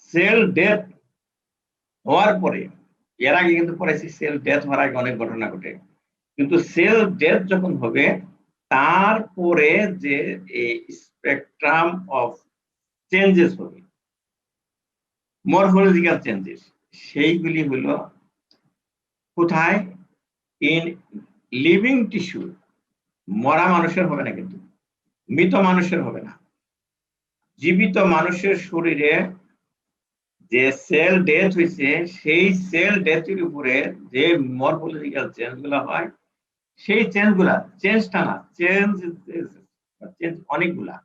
Sell death হওয়ার পরে, এর আগে কিন্তু পড়াইছি সেল ডেথ হওয়ার আগে অনেক ঘটনা ঘটে, কিন্তু সেল ডেথ যখন হবে তারপরে যে এই স্পেকট্রাম অফ চেঞ্জেস হবে, মরফোলজিক্যাল চেঞ্জেস, সেইগুলি হলো কোথায়? In living tissue. মরা মানুষের হবে না, কিন্তু মৃত মানুষের হবে না। জীবিত মানুষের শরীরে যে সেল ডেথ হয়েছে, সেই সেল ডেথের উপরে যে মরফোলজিক্যাল চেঞ্জ গুলা হয়, সেই চেঞ্জটা না, চেঞ্জ অনেকগুলা,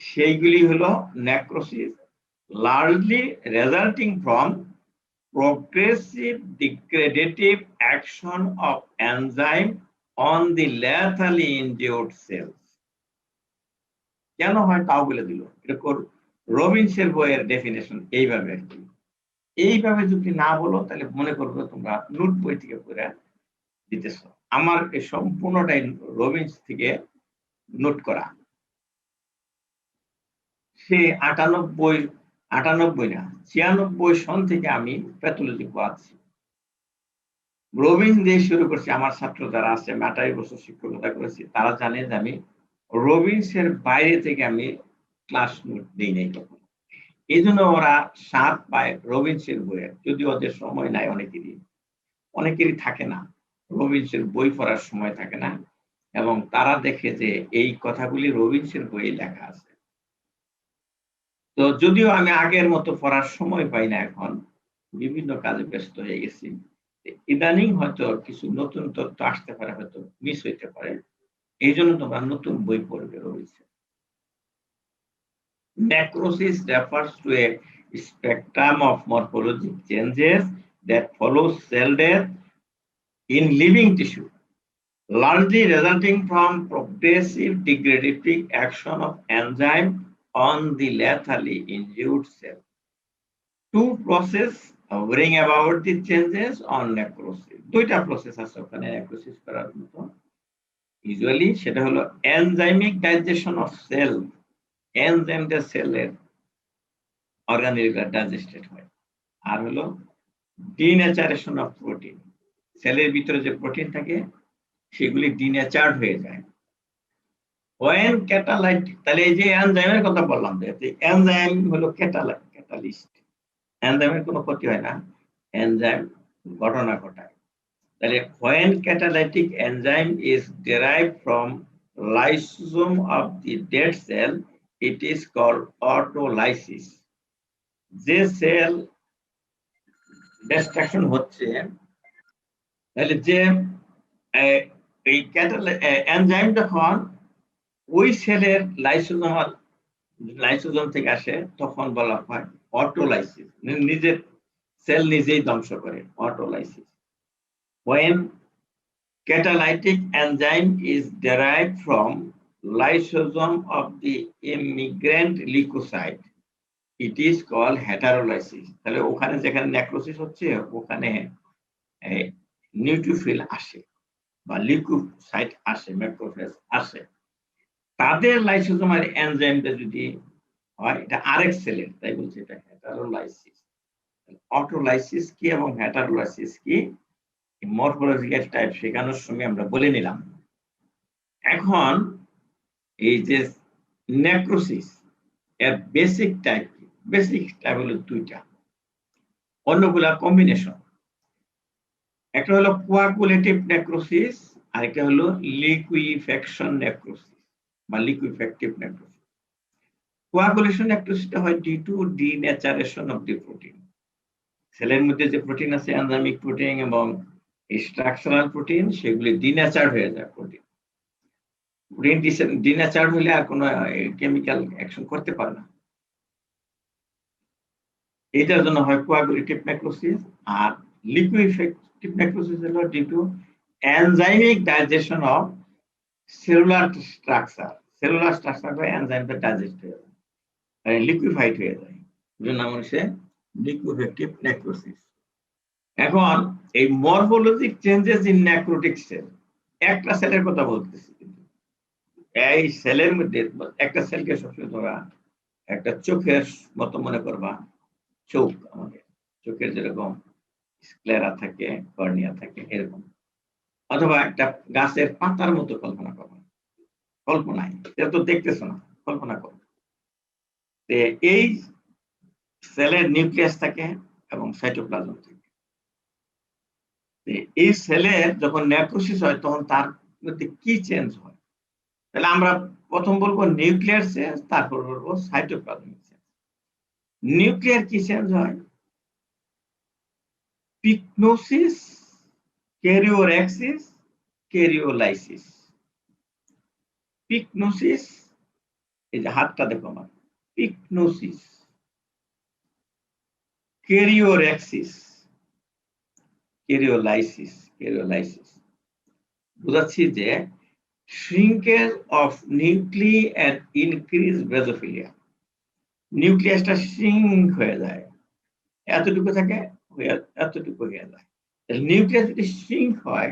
সেইগুলি হলো necrosis, largely resulting from progressive degradative action of enzyme on the lethally injured cells. কেন হয় তাও বলে দিল। এরকম রবিনসের বইয়ের ডেফিনেশন এইভাবে আর কি। এইভাবে যদি না বলো তাহলে মনে করবে তোমরা নোট বই থেকে পড়ে দিতেছ। আমার এই সম্পূর্ণটাই রবিনস থেকে নোট করা। সে 98 না 96 সন থেকে আমি প্যাথোলজি পড়াচ্ছি। রবিন দিয়ে শুরু করছি। আমার ছাত্র যারা আছে, আমি 28 বছর শিক্ষকতা করেছি, তারা জানে যে আমি রবিনসের বাইরে থেকে আমি ক্লাস নোট দিই নাই কখনো। এই জন্য ওরা স্বাদ পায় রবিনসের বইয়ের, যদি ওদের সময় নাই, অনেকেরই থাকে না, রবিনসের বই পড়ার সময় থাকে না, এবং তারা দেখে যে এই কথাগুলি রবিনসের বইয়ে লেখা আছে। তো যদিও আমি আগের মতো পড়ার সময় পাই না, এখন বিভিন্ন কাজে ব্যস্ত হয়ে গেছি, ইদানিং হয়তো কিছু নতুন তথ্য আসতে পারে, হয়তো মিস হইতে পারে, এই জন্য তোমরা নতুন বই পড়বে রয়েছে। Necrosis refers to a spectrum of morphologic changes that follows cell death in living tissue, largely resulting from progressive degradative action of enzyme on the lethally injured cell. Two process bring about the changes on necrosis. দুইটা process আছে ওখানে necrosis করার মতো। Usually সেটা হলো এনজাইমিক digestion of sell, এনজাইমটা সেলের অর্গানে digested হয়। আর হলো ডিনেচারেশন অফ প্রোটিন, সেলের ভিতরে যে প্রোটিন থাকে সেগুলি ডিনেচার্ড হয়ে যায়। ওয়েন ক্যাটালাইট, তাহলে এই যে এনজাইমের কথা বললাম, যে এনজাইম হলো ক্যাটালিস্ট, এনজাইমের কোনো ক্ষতি হয় না, এনজাইম ঘটনা ঘটায়। তাহলে when catalytic enzyme is derived from lysosome of the dead cell, it is called autolysis. যে সেল ডিস্ট্রাকশন হচ্ছে, তাহলে যে এই এনজাইম যখন ওই সেলের লাইসোজোম থেকে আসে, তখন বলা হয় অটোলাইসিস, নিজের সেল নিজেই ধ্বংস করে, autolysis. When catalytic enzyme is derived from lysosome of the immigrant leukocyte, it is called heterolysis. তাহলে ওখানে যেখানে নেক্রোসিস হচ্ছে, ওখানে নিউট্রোফিল আসে বা লিউকোসাইট আসে, ম্যাক্রোফেজ আসে, তাদের লাইসোজোমের এনজাইমটা যদি হয়, এটা আরেক সেলের, তাই বলছে এটা হেটারোলাইসিস। অটোলাইসিস কি এবং হেটারোলাইসিস কি, মরফোলজিক্যাল টাইপ শেখানোর সময় আমরা বলে নিলাম। এখন এই যে নেক্রোসিস এর বেসিক টাইপ কি? বেসিক টাইপ হলো দুইটা, অন্যগুলা কম্বিনেশন। একটা হলো কোয়াগুলেটিভ নেক্রোসিস, আর একটা হলো লিকুইফ্যাকশন নেক্রোসিস বা লিকুইফ্যাক্টিভ নেক্রোসিস। কোয়াগুলেশন নেক্রোসিসটা হয় due to denaturation of the protein. সেলের মধ্যে যে প্রোটিন আছে, এনজাইমিক প্রোটিন এবং স্ট্রাকচারাল প্রোটিন, সেগুলি ডিনেচার্ড হয়ে যায়। প্রোটিন ডিনেচার্ড হলে আর কোনো কেমিক্যাল অ্যাকশন করতে পারে না, এটার জন্য হয় কোয়াগুলেটিভ নেক্রোসিস। আর লিকুইফ্যাক্টিভ নেক্রোসিস হলো due to enzymatic digestion of cellular structure. Cellular স্ট্রাকচারটা এনজাইমটা ডাইজেস্ট হয়ে যায়, লিকুইফাইড হয়ে যায়, জন্য হচ্ছে লিকুইফ্যাক্টিভ নেক্রোসিস। এখন এই morphologic changes in necrotic sell, একটা সেলের কথা বলতেছি, কিন্তু এই সেলের মধ্যে একটা সেলকে সবসময় তোমরা একটা চোখের মতো মনে করবা, চোখ আমাদের চোখের যেরকম স্ক্লেরা থাকে, কর্নিয়া থাকে, এরকম। অথবা একটা গাছের পাতার মতো কল্পনা করবা, কল্পনায়, এটা তো দেখতেছো না, কল্পনা করো। এই সেলের নিউক্লিয়াস থাকে এবং সাইটোপ্লাজম থাকে। এই সেলের যখন নেক্রোসিস হয় তখন তার মধ্যে কি চেঞ্জ হয়? তাহলে আমরা প্রথম বলবো নিউক্লিয়ার চেঞ্জ, তারপর বলবো সাইটোপ্লাজমিক চেঞ্জ। নিউক্লিয়ার কি চেঞ্জ হয়? পিকনোসিস, ক্যারিওরেক্সিস, ক্যারিওলাইসিস। পিকনোসিস, এই যে হাতটা দেখো আমার, পিকনোসিস, ক্যারিওরেক্সিস, ক্যারিওলাইসিস। ক্যারিওলাইসিস বুঝাচ্ছি যে shrinkage of nuclei and increased basophilia. নিউক্লিয়াসটা শ্রিঙ্ক হয়ে যায়, এতটুকু থাকে, এতটুকু হয়ে যায়। নিউক্লিয়াস যদি শ্রিঙ্ক হয়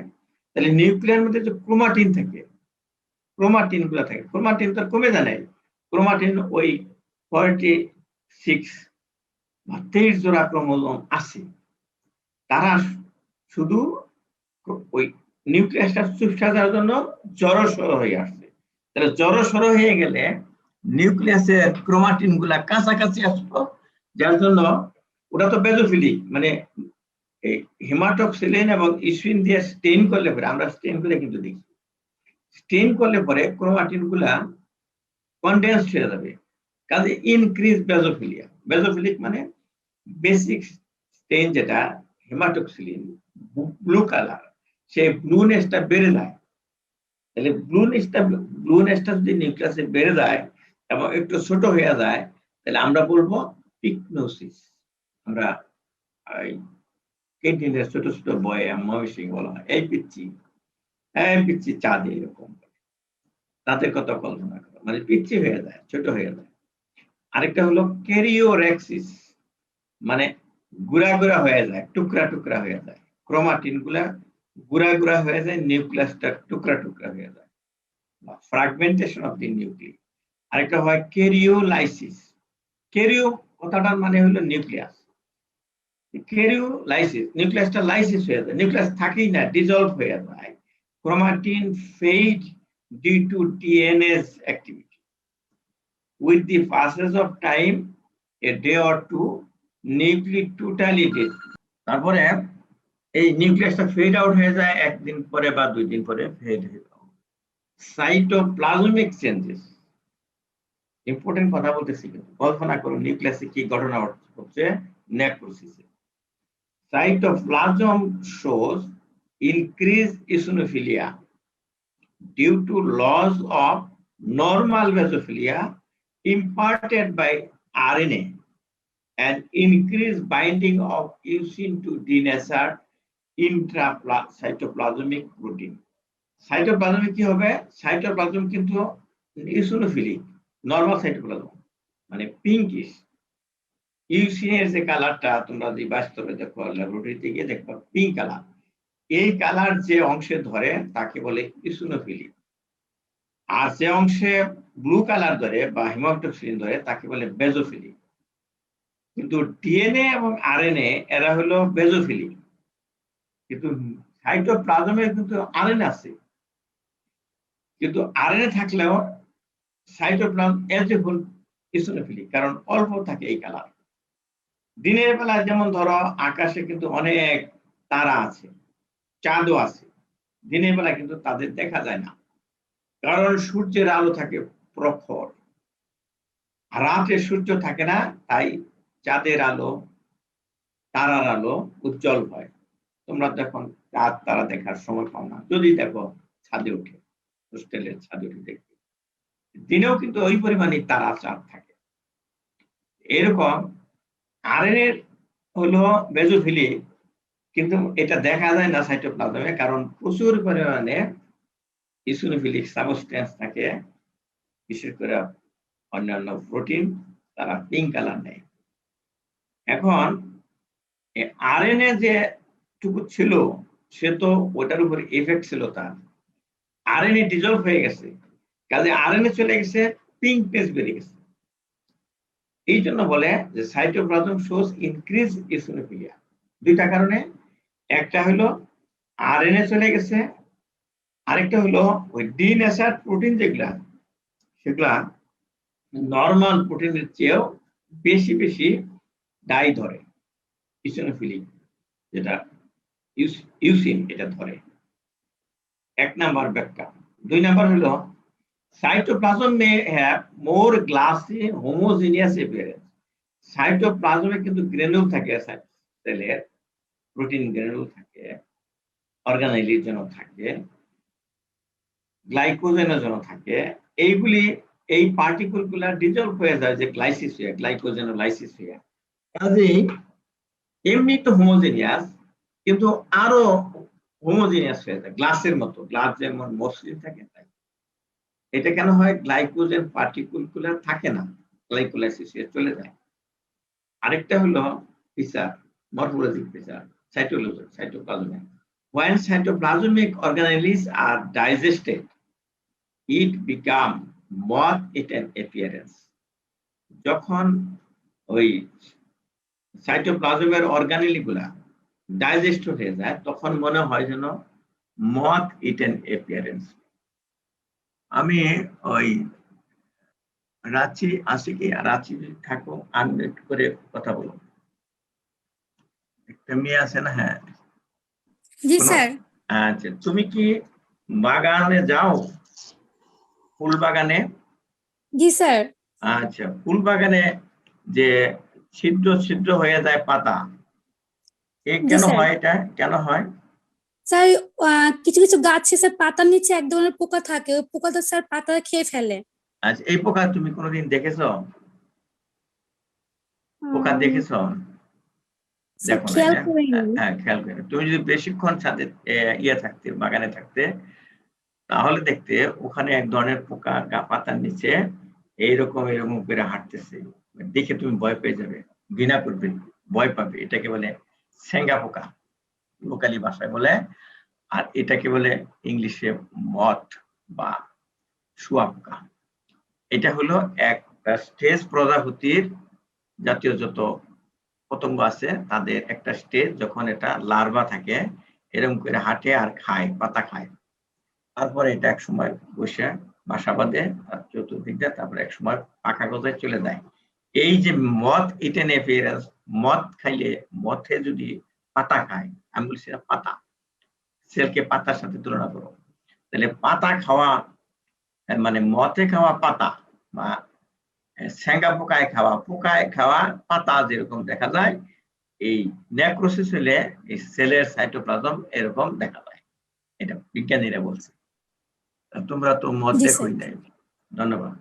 তাহলে নিউক্লিয়ার মধ্যে যে ক্রোমাটিন থাকে, ক্রোমাটিন গুলো থাকে, ক্রোমাটিন তো কমে যায় না। ক্রোমাটিন ওই 46 বা 23 জোড়া ক্রোমোজোম আছে, তারা শুধু ওই নিউক্লিয়াসটা চুপসা যাওয়ার জন্য জড়সড় হয়ে আসছে। তাহলে জড়সড় হয়ে গেলে নিউক্লিয়াসের ক্রোমাটিন গুলা কাছাকাছি আসলো, যার জন্য ওটা তো বেজোফিলিক, মানে এই হেমাটোক্সিলিন এবং ইসিন দিয়ে স্টেইন করলে পরে, আমরা স্টেইন করে কিন্তু দেখি, স্টেইন করলে পরে ক্রোমাটিন গুলা কনডেন্সড হয়ে যাবে, কাজে ইনক্রিজ বেজোফিলিয়া। বেজোফিলিক মানে বেসিক স্টেইন যেটা হেমাটোক্সিলিন ব্লু কালার, সেই ব্লুনেসটা বেড়ে যায়। তাহলে ব্লুনেসটা যদি নিউক্লিয়াসে বেড়ে যায় এবং একটু ছোট হয়ে যায়, তাহলে আমরা বলবো পিকনোসিস। আমরা ক্যান্টিনের ছোট ছোট বয়ে ময়মনসিং বলা হয়, এই পিচ্ছি চা দিয়ে, এরকম তাদের কথা কল্পনা করো, মানে পিচ্ছি হয়ে যায়, ছোট হয়ে যায়। আরেকটা হলো ক্যারিওরেক্সিস, মানে গুড়া গুড়া হয়ে যায়, টুকরা টুকরা হয়ে যায়, ক্রোমাটিন গুলা গুড়া গুড়া হয়ে যায়, নিউক্লিয়াসটা টুকরা টুকরা হয়ে যায়, ফ্র্যাগমেন্টেশন অফ দি নিউক্লিয়াস। আরেকটা হয় ক্যারিওলাইসিস। ক্যারিও কথাটার মানে হলো নিউক্লিয়াস, ক্যারিওলাইসিস, নিউক্লিয়াসটা লাইসিস হয়ে যায়, নিউক্লিয়াস থাকেই না, ডিজলভ হয়ে যায়, chromatin fade due to DNA's activity. With the passage of time, a day or two, nuclei totally dead. তারপরে এই নিউক্লিয়াসটা ফেড আউট হয়ে যায়, একদিন পরে বা 2 দিন পরে ফেড হয়ে যায়। সাইটোপ্লাজমিক চেঞ্জেস, ইম্পর্টেন্ট কথা বলতেছি, কিন্তু কল্পনা করুন নিউক্লিয়াসে কি ঘটনা হচ্ছে নেক্রোসিসে। Cytoplasm shows increased eosinophilia due to loss of normal basophilia imparted by RNA and increased binding of eosin to denatured intracytoplasmic protein. সাইটোপ্লাজমে কি হবে? সাইটোপ্লাজম কিন্তু ইওসিনোফিলিক, নরমাল সাইটোপ্লাজম মানে পিঙ্কিশ। ইউসিনের যে কালারটা তোমরা যে বাস্তবে দেখো, ল্যাবরেটরিতে গিয়ে দেখো পিঙ্ক কালার, এই কালার যে অংশে ধরে তাকে বলে ইওসিনোফিলিক, আর যে অংশে ব্লু কালার ধরে বা হেমাটোক্সিলিন ধরে তাকে বলে বেজোফিলিক। কিন্তু ডিএনএ এবং আরএনএ এরা হলো বেজোফিলিক, কিন্তু সাইটোপ্লাজমে কিন্তু আরএনএ আছে, কিন্তু আরএনএ থাকলেও cytoplasm as a whole eosinophilic, কারণ অল্প থাকে এই কালার। দিনের বেলা যেমন ধরো আকাশে কিন্তু অনেক তারা আছে, চাঁদও আছে, দিনের বেলা কিন্তু তাদের দেখা যায় না, কারণ সূর্যের আলো থাকে প্রখর, রাতে সূর্য থাকে না, তাই চাঁদের আলো, তারার আলো উজ্জ্বল হয়। তোমরা যখন চাঁদ তারা দেখার সময় পাও না, যদি দেখো ছাদে উঠে, হোস্টেলের ছাদে উঠে দেখবে, দিনেও কিন্তু ওই পরিমাণে তারা চাঁদ থাকে। এরকম আরএনএ হলো বেজোফিলিক, কিন্তু এটা দেখা যায় না সাইটোপ্লাজমে, কারণ প্রচুর পরিমাণে ইওসিনোফিলিক সাবস্টেন্স থাকে, বিশেষ করে অন্যান্য প্রোটিন, তারা পিঙ্ক কালার নেয়। এখন আরএনএ যে টুকু ছিল সে তো ওটার উপর এফেক্ট ছিল তার, আরএনএ ডিজলভ হয়ে গেছে, কাজে আরএনএ চলে গেছে, পিঙ্কনেস বেড়ে গেছে। এই জন্য বলে যে সাইটোপ্লাজম শোস ইনক্রিজ ইওসিনোফিলিয়া। দুইটা কারণে, একটা হলো আরএনএ চলে গেছে, আরেকটা হলো ওই ডিনেচার্ড প্রোটিন যেগুলা সেগুলা নর্মাল প্রোটিনের চেয়েও বেশি বেশি ডাই ধরে, ইওসিনোফিলিক যেটা ইউসিন এটা ধরে। এক নাম্বার ব্যাখ্যা। দুই নাম্বার হলো cytoplasm may have more glassy homogeneous appearance. সাইটোপ্লাজমে কিন্তু গ্রেনুল থাকে, সেলের প্রোটিন গ্রেনুল থাকে, অর্গানেলির জন্য থাকে, গ্লাইকোজেনের জন্য থাকে। এইগুলি এই পার্টিকুলগুলা ডিজলভ হয়ে যায় যে গ্লাইসিস হয়ে, গ্লাইকোজেনোলাইসিস হয়ে। কাজেই এমনি তো হোমোজিনিয়াস, কিন্তু আরো হোমোজিনিয়াস হয়ে যায়, গ্লাসের মতো। গ্লাস যেমন মসৃণ থাকে তাই এটা কেন হয়, গ্লাইকোজেন পার্টিকুলগুলা থাকে না, গ্লাইকোলাইসিস হয়ে চলে যায়। আরেকটা হলো feature, morphologic feature, cytoplasmic. When cytoplasmic organelles are digested, it become moth-eaten appearance. যখন ওই সাইটোপ্লাজমের অর্গানেলগুলা ডাইজেস্ট হয়ে যায় তখন মনে হয় যেন মথ ইটেন অ্যাপিয়ারেন্স। আমি ওই রাঁচি আসি কি, রাঁচি থাকো, আনমিউট করে কথা বলো। একটা মেয়ে আছে না? হ্যাঁ জি স্যার। আচ্ছা, তুমি কি বাগানে যাও, ফুল বাগানে? জি স্যার। আচ্ছা, ফুল বাগানে যে ছিদ্র ছিদ্র হয়ে যায় পাতা, কেন হয়? এটা কেন হয় স্যার? কিছু কিছু গাছে স্যার পাতার নিচে এক ধরনের পোকা থাকে, ওই পোকাটা স্যার পাতা খেয়ে ফেলে। আচ্ছা, এই পোকা তুমি কোনোদিন দেখেছো? পোকা দেখেছো? দেখো না? হ্যাঁ, খেয়াল করে। তুমি যদি বেশিক্ষণ ছাদে থাকতে, বাগানে থাকতে, তাহলে দেখতে ওখানে এক ধরনের পোকা পাতার নিচে এইরকম এরকম করে হাঁটতেছে। দেখে তুমি ভয় পেয়ে যাবে, ঘৃণা করবে, ভয় পাবে। এটাকে বলে সেঙ্গা পোকা, লোকালি ভাষায় বলে। আর এটাকে বলে ইংলিশে মথ বা শুয়া পোকা। এটা হলো একটা স্টেজ প্রজাপতির জাতীয় যত পতঙ্গ আছে তাদের একটা স্টেজ, যখন এটা লার্ভা থাকে এরকম করে হাঁটে আর খায়, পাতা খায়। তারপরে এটা এক সময় বসে বাসা বাঁধে আর চতুর্দিক দিয়ে, তারপরে এক সময় পাখা গজায় চলে যায়। এই যে মথ ইটেন অ্যাপিয়ারেন্স, মথ খাইলে, মথে যদি পাতা খায়, আমি বলছি পাতা, সেলকে পাতার সাথে তুলনা করো, তাহলে পাতা খাওয়া মানে মথে খাওয়া পাতা বা সেঙ্গা পোকায় খাওয়া পাতা যেরকম দেখা যায়, এই নেক্রোসিস হলে এই সেলের সাইটোপ্লাজম এরকম দেখা যায়। এটা বিজ্ঞানীরা বলছে, তোমরা তো মত দেখোই নাই। ধন্যবাদ।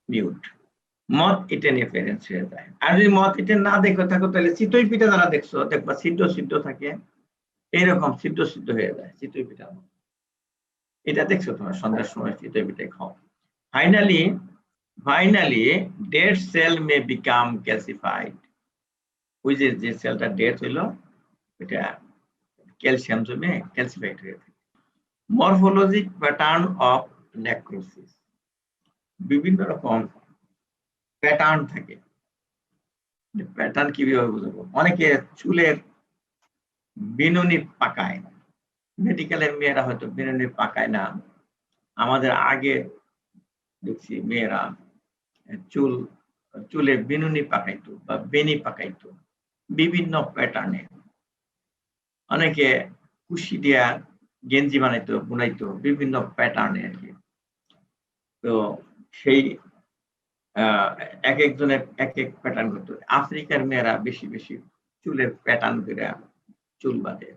মিউট। মথ ইটেন অ্যাপিয়ারেন্স হয়ে যায়। আর যদি মথ ইটেন না দেখো থাকো, তাহলে চিতই পিঠা যারা দেখছো দেখবা সিদ্ধ সিদ্ধ থাকে, এইরকম সিদ্ধ সিদ্ধ হয়ে যায় চিতই পিঠা। এটা দেখছো তোমার সন্ধ্যার সময় চিতই পিঠা খাও। Finally, dead cell may become calcified. ওই যে সেলটা ডেড হইলো, এটা ক্যালসিয়াম জমে ক্যালসিফাইড হয়ে থাকে। মরফোলজিক প্যাটার্ন অফ নেক্রোসিস, বিভিন্ন রকম প্যাটার্ন থাকে। প্যাটার্ন কিভাবে বুঝবো? অনেকে চুলের বিনুনি পাকায়, মেডিকেলের মেয়েরা হয়তো বিনুনি পাকায় না। আমাদের আগে দেখছি মেয়েরা চুলে বিনুনি পাকাইতো বা বেনি পাকাইতো বিভিন্ন প্যাটার্নে। অনেকে কুশি দিয়া গেঞ্জি বানাইতো, বুনাইতো বিভিন্ন প্যাটার্নে আর কি। তো সেই এক একজনের এক এক প্যাটার্ন করতো। আফ্রিকার মেয়েরা বেশি বেশি চুলের প্যাটার্ন করে চুল বাঁধে।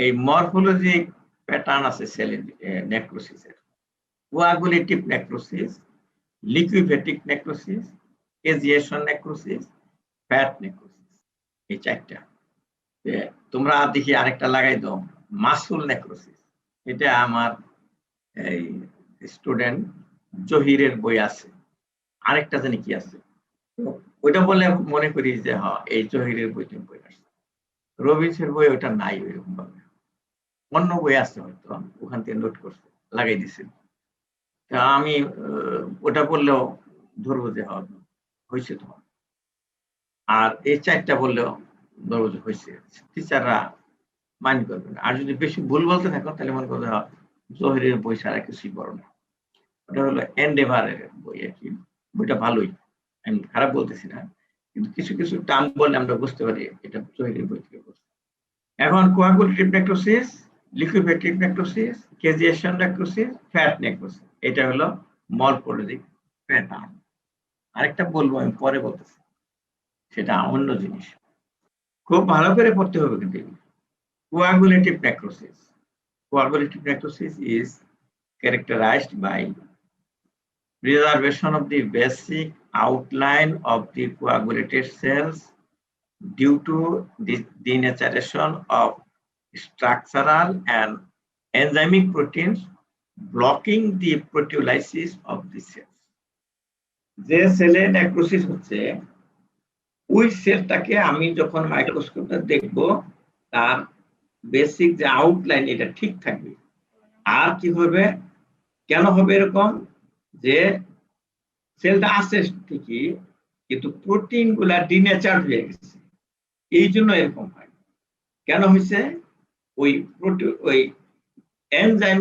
এই মরফোলজিক প্যাটার্ন আছে সেলের নেক্রোসিসের। Coagulative necrosis, liquefactive necrosis, caseation necrosis, fat necrosis, এই চারটা। তোমরা দেখি আরেকটা লাগাই দাও, মাসুল নেক্রোসিস। এটা আমার এই স্টুডেন্ট জহিরের বই আছে। আরেকটা জানি কি আছে, ওইটা বলে মনে করি যে হ্যাঁ এই জহিরের বই আসছে। রবিন্সের বই ওটা নাই ওইরকম ভাবে, অন্য বই আছে হয়তো, ওখান থেকে নোট করছে, লাগাই দিছে। আমি ওটা বললেও ধরবো যে হবে। হয়েছে তোমার। আর এই 4টা বললেও ধরো যে হয়েছে, টিচাররা মাইন্ড করবে না। আর যদি বেশি ভুল বলতে থাকো তাহলে মনে করবে জহিরের বই ছাড়া কিছুই পড়ো না। ওটা হলো এন্ডেভারের বই আর কি, বইটা ভালোই, আমি খারাপ বলতেছি না, কিন্তু কিছু কিছু টার্ম বললে আমরা বুঝতে পারি এটা জহিরের বই থেকে বলছি। এখন coagulative necrosis, liquefactive necrosis, caseation necrosis, fat necrosis, এটা হলো মরফোলজিক প্যাটার্ন। আরেকটা বলবো আমি পরে বলতেছি, সেটা অন্য জিনিস, খুব ভালো করে পড়তে হবে কিন্তু। Coagulative necrosis, coagulative necrosis is characterized by preservation of the basic outline of the coagulated cells due to the denaturation of structural and enzymic proteins blocking the proteolysis of the cells. যে সেলে necrosis হচ্ছে ওই সেলটাকে আমি যখন মাইক্রোস্কোপে দেখব তার basic যে outline এটা ঠিক থাকবে। আর কি হবে, কেন হবে এরকম, যে সেলটা আছে ঠিকই কিন্তু প্রোটিন গুলা ডিনেচার্ড হয়ে গেছে, এই জন্য এরকম হয়। কেন হয়েছে, ওই এনজাইম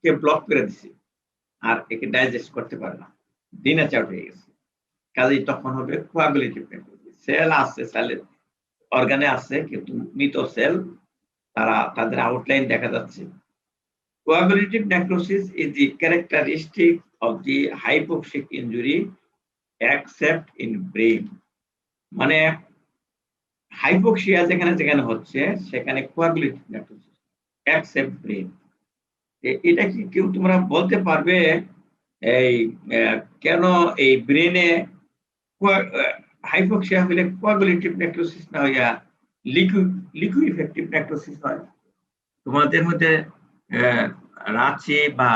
কে ব্লক করে দিছে আর একে ডাইজেস্ট করতে পারে না, ডিনেচার্ড হয়ে গেছে। কাজেই তখন হবে কোয়াগুলেটিভ নেক্রোসিস। সেল আছে, সেলের অর্গানে আছে কিন্তু মৃত সেল, তাদের আউটলাইন দেখা যাচ্ছে। Coagulative necrosis is the characteristic of the hypoxic injury except in brain. মানে হাইপোক্সিয়া যেখানে যেখানে হচ্ছে সেখানে কোয়াগুলেটিভ নেক্রোসিস except brain। এটা কি কেউ তোমরা বলতে পারবে এই কেন এই ব্রেনে হাইপোক্সিয়া হলে কোয়াগুলেটিভ নেক্রোসিস না হইয়া লিকুইফেক্টিভ নেক্রোসিস হয়? তোমাদের মধ্যে রাঁচি বা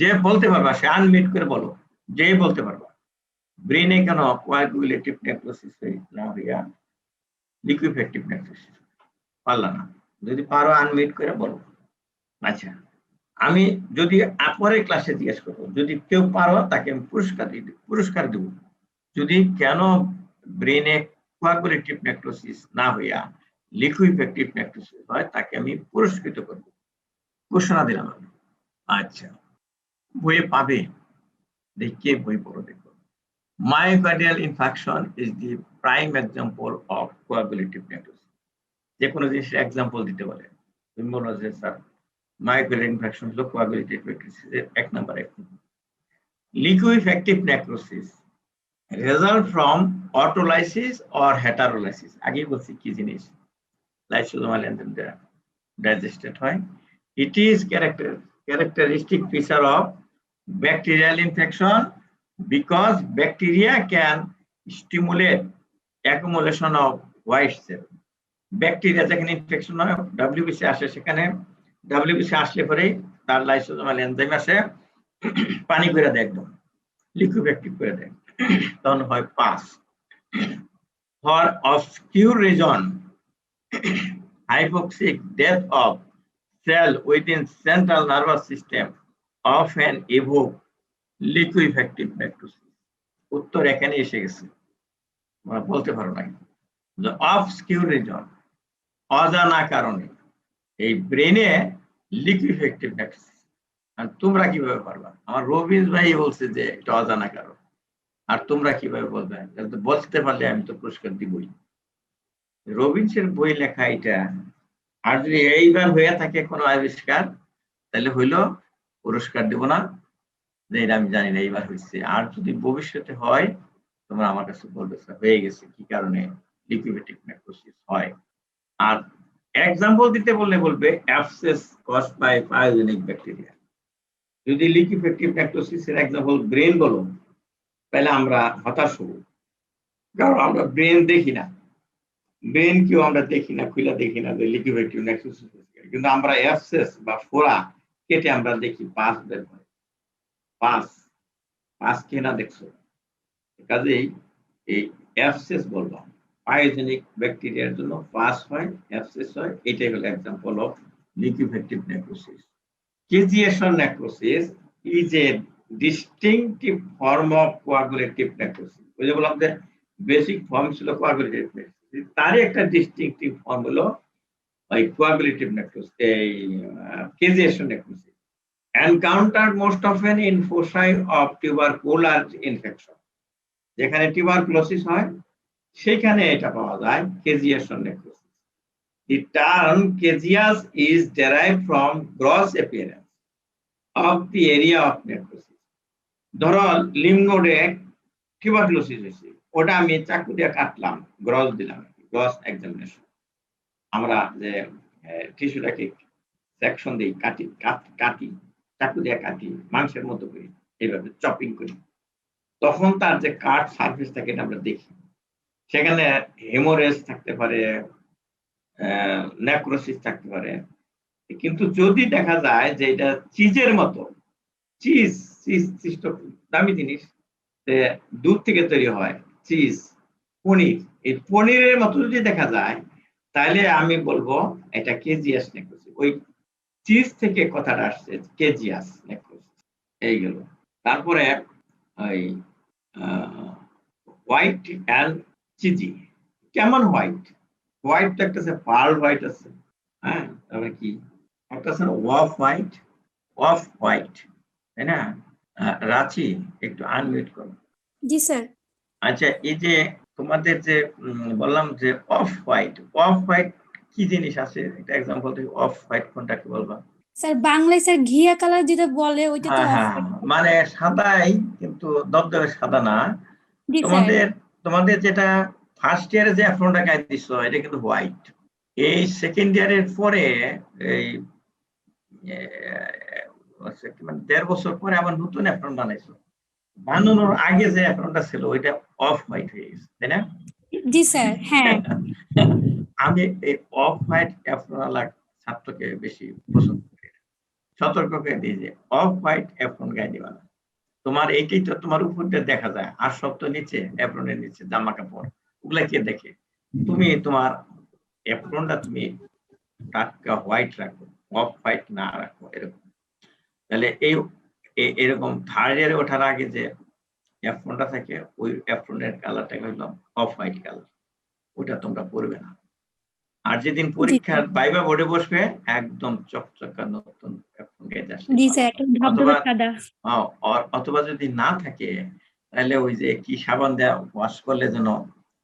যে বলতে পারবা সে আনমিউট করে বলো, যে বলতে পারবা ব্রেনে কেন কোয়াগুলেটিভ নেক্রোসিস না হইয়া লিকুইফেক্টিভ নেক্রোসিস? পারলা না? যদি পারো আনমিউট করে বলো। আচ্ছা, আমি যদি পরের ক্লাসে জিজ্ঞেস করবো, যদি কেউ পারো তাকে আমি পুরস্কার দেব। যদি কেন ব্রেনে কোয়াগুলেটিভ নেক্রোসিস না হইয়া লিকুইফেক্টিভ নেক্রোসিস হয় তাকে আমি পুরস্কৃত করব, ঘোষণা দিলাম আমি। আচ্ছা, বইয়ে পাবে, দেখে বই পড়ো দেখো। Myocardial infarction is the prime example of coagulative necrosis. যে কোনো জিনিসের এক্সাম্পল দিতে বলে, তুমি বলো যে স্যার মায়োকার্ডিয়াল ইনফাকশন হলো কোয়াগুলেটিভ নেক্রোসিসের 1 নম্বর। Liquefactive necrosis result from autolysis or heterolysis। আগে বলছি কি জিনিস, লাইসোজোমাল এনজাইমটা digested হয়। It is characteristic feature of bacterial infection because bacteria can stimulate accumulation of white cell। Bacteria যেখানে ইনফেকশন হয় ডব্লিউবিসি আসে, সেখানে ডব্লিউবিসি আসলে পরে তার লাইসোজোমাল এনজাইম আসে পানি করে দেয়, একদম লিকুইফেক্টিভ করে দেয়, তখন হয় pass. For obscure reason, hypoxic death of cell within central nervous system often evoke liquefactive necrosis। উত্তর এখানে এসে গেছে, বলতে পারো না। obscure reason, অজানা কারণে এই ব্রেনে লিকুইফেক্টিভ নেক্রোসিস। আর তোমরা কিভাবে পারবা? আমার রবিন ভাই বলছে যে এটা অজানা কারণ, আর তোমরা কিভাবে বলবে? বলতে পারলে আমি তো পুরস্কার দিবই। রবিনসের বই লেখা এটা, আর যদি এইবার হয়ে থাকে কোনো আবিষ্কার তাহলে হইলো পুরস্কার দেব না, যে এটা আমি জানি না এইবার হয়েছে। আর যদি ভবিষ্যতে হয় তোমরা আমার কাছে বলবে হয়ে গেছে কি কারণে লিকুইফেক্টিভ নেক্রোসিস হয়। আর এক্সাম্পল দিতে বললে বলবে অ্যাবসেস কজড বাই পাথোজেনিক ব্যাকটেরিয়া। যদি লিকুইফেক্টিভ নেক্রোসিসের এক্সাম্পল ব্রেন বলো তাহলে আমরা হতাশ হব, কারণ আমরা ব্রেন দেখি না, ব্রেন কেউ আমরা দেখি না, খুলে দেখি না যে লিকুইফেক্টিভ নেক্রোসিস, কিন্তু আমরা অ্যাবসেস বা ফোড়া কেটে আমরা দেখি পাস বের হয়। পাস কে না দেখছো? কাজেই এই অ্যাবসেস বললাম, পাথোজেনিক ব্যাকটেরিয়ার জন্য পাস হয়, অ্যাবসেস হয়, এটাই হলো example of liquefactive necrosis. Caseation necrosis is a distinctive form of coagulative necrosis. ওই যে বললাম যে বেসিক ফর্ম ছিল coagulative necrosis, তারই একটা ডিস্টিংটিভ ফর্ম হলো ওই coagulative necrosis, এই caseation necrosis, encountered most often in foci of tubercular infection. যেখানে টিউবারকুলোসিস হয় সেখানে এটা পাওয়া যায়, caseation necrosis. The term caseous is derived from gross appearance of the area of necrosis. ধরো লিম্ফ নোডে টিউবারকুলোসিস হয়েছে, ওটা আমি চাকু দিয়ে কাটলাম, গ্রস দিলাম, গ্রস এক্সামিনেশন। আমরা যে টিস্যুটাকে সেকশন দিই, কাটি চাকু দিয়ে কাটি, মাংসের মতো করি, এইভাবে চপিং করি, তখন তার যে কাট সারফেস থাকে এটা আমরা দেখি। সেখানে হেমোরেজ থাকতে পারে, নেক্রোসিস থাকতে পারে। কিন্তু যদি দেখা যায় যে এটা চিজের মতো, চিজ তো দামি জিনিস, দুধ থেকে তৈরি হয় চিজ, পনির, এই পনিরের মতো যদি দেখা যায় তাহলে আমি বলবো এটা কেজিয়াস নেক্রোসিস। ওই চিজ থেকে কথাটা আসছে, কেজিয়াস নেক্রোসিস। এই গেল। তারপরে ওই হোয়াইট অ্যান্ড চিজি। কেমন হোয়াইট? হোয়াইট তো একটা আছে, পার্ল হোয়াইট আছে, হ্যাঁ, তারপরে কি একটা আছে অফ হোয়াইট, তাই না? রাঁচি একটু আনমিউট করো। জি স্যার। আচ্ছা, এই যে তোমাদের যে বললাম যে অফ হোয়াইট কি জিনিস আছে? একটা এক্সাম্পল দিই, অফ হোয়াইট কোনটাকে বলবা? স্যার বাংলায় স্যার ঘিয়া কালার যেটা বলে ওইটা তো হ্যাঁ, মানে সাদাই কিন্তু দবদবে সাদা না। জি স্যার। তোমাদের যেটা ফার্স্ট ইয়ারে যে অ্যাপ্রনটা গায়ে দিচ্ছ এটা কিন্তু হোয়াইট। এই সেকেন্ড ইয়ারের পরে এই মানে 1.5 বছর পরে আবার নতুন অ্যাপ্রন বানাইছো। বানানোর আগে যে অ্যাপ্রনটা ছিল ওইটা অফ হোয়াইট হয়ে গেছে, তাই না? জি স্যার। হ্যাঁ, আমি এই অফ হোয়াইট অ্যাপ্রনওয়ালা ছাত্রকে বেশি পছন্দ করি। সতর্ক করে দিই যে অফ হোয়াইট অ্যাপ্রন গায়ে দিবা না। তোমার এইটাই তো তোমার উপর দিয়ে দেখা যায়, আর সব তো নিচে, অ্যাপ্রনের নিচে জামা কাপড়, ওগুলা কে দেখে? তুমি তোমার অ্যাপ্রনটা তুমি টাটকা হোয়াইট রাখো, অফ হোয়াইট না রাখো, এরকম। তাহলে এরকম থার্ড ইয়ারে ওঠার আগে যে অ্যাপ্রনটা থাকে ওই অ্যাপ্রনের কালারটা হইল অফ হোয়াইট কালার, ওটা তোমরা পরবে না। আর যেদিন পরীক্ষার ভাইবা বোর্ডে বসবে একদম চকচকা নতুন অ্যাপ্রন গায়ে আসবে। জি স্যার, ধবধবে সাদা। অথবা যদি না থাকে তাহলে ওই যে কি সাবান দেওয়া ওয়াশ করলে যেন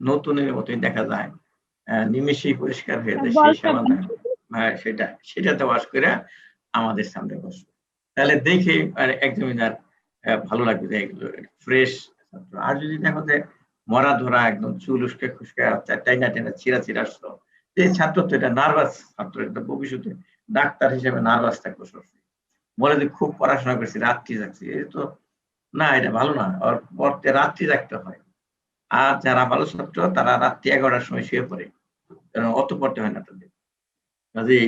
নতুনের মতোই দেখা যায়, নিমেষেই পরিষ্কার হয়ে যায়, সেই সাবান সেটাতে ওয়াশ করে আমাদের সামনে বসবে। তাহলে দেখে এক্সামিনার ভালো লাগবে যে এগুলো ফ্রেশ ছাত্র। আর যদি দেখো যে মরা ধরা একদম চুল উস্কে খুশকে টাইনা চিরা আসলো, এই ছাত্র তো এটা নার্ভাস ছাত্র, এটা ভবিষ্যতে ডাক্তার হিসেবে নার্ভাস থাকবো সবসময়, বলে যে খুব পড়াশোনা করছি, রাত্রি জাগছি, এই তো না, এটা ভালো না। ওর পড়তে রাত্রি জাগতে হয়। আর যারা ভালো ছাত্র তারা রাত্রি 11টার সময় শুয়ে পড়ে, কারণ অত পড়তে হয় না তাদের। কাজেই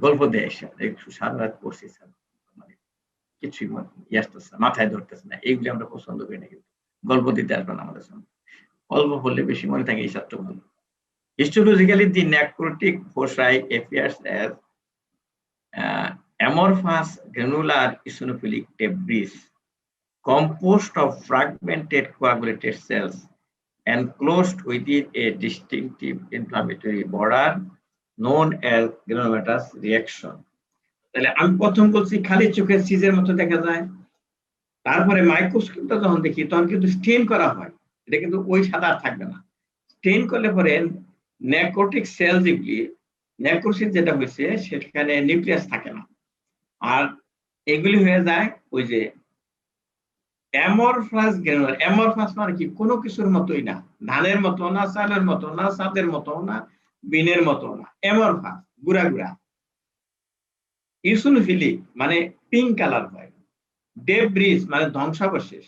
গল্প দেয় একটু সারা রাত পড়ছি স্যার, মানে কিছুই আসতেছে না, মাথায় ধরতেছে না, এইগুলি আমরা পছন্দ করি না। কিন্তু গল্প দিতে আসবে না আমাদের সামনে, অল্প পড়লে বেশি মনে থাকে, এই ছাত্র ভালো। Histologically, the necrotic foci appears as amorphous granular eosinophilic debris composed of fragmented coagulated cells enclosed within a distinctive inflammatory border known as granulomatous reaction. তাহলে আমি প্রথম বলছি খালি চোখে সিজের মতো দেখা যায়, তারপরে মাইক্রোস্কোপটা যখন দেখি তখন কিন্তু স্টেন করা হয়, এটা কিন্তু ওই সাদা থাকবে না। স্টেন করলে পরে নেক্রোটিক সেল যেগুলি, নেক্রোসিস যেটা হয়েছে সেখানে নিউক্লিয়াস থাকে না, আর এগুলি হয়ে যায় ওই যে অ্যামরফাস গ্রানুলার। অ্যামরফাস মানে কি? কোনো কিছুর মতোই না, ধানের মতো না, চালের মতো না, চাঁদের মতো না, বিনের মতো না, অ্যামরফাস, গুড়া গুড়া। ইওসিনোফিলিক মানে পিঙ্ক কালার হয়। ডেব্রিস মানে ধ্বংসাবশেষ।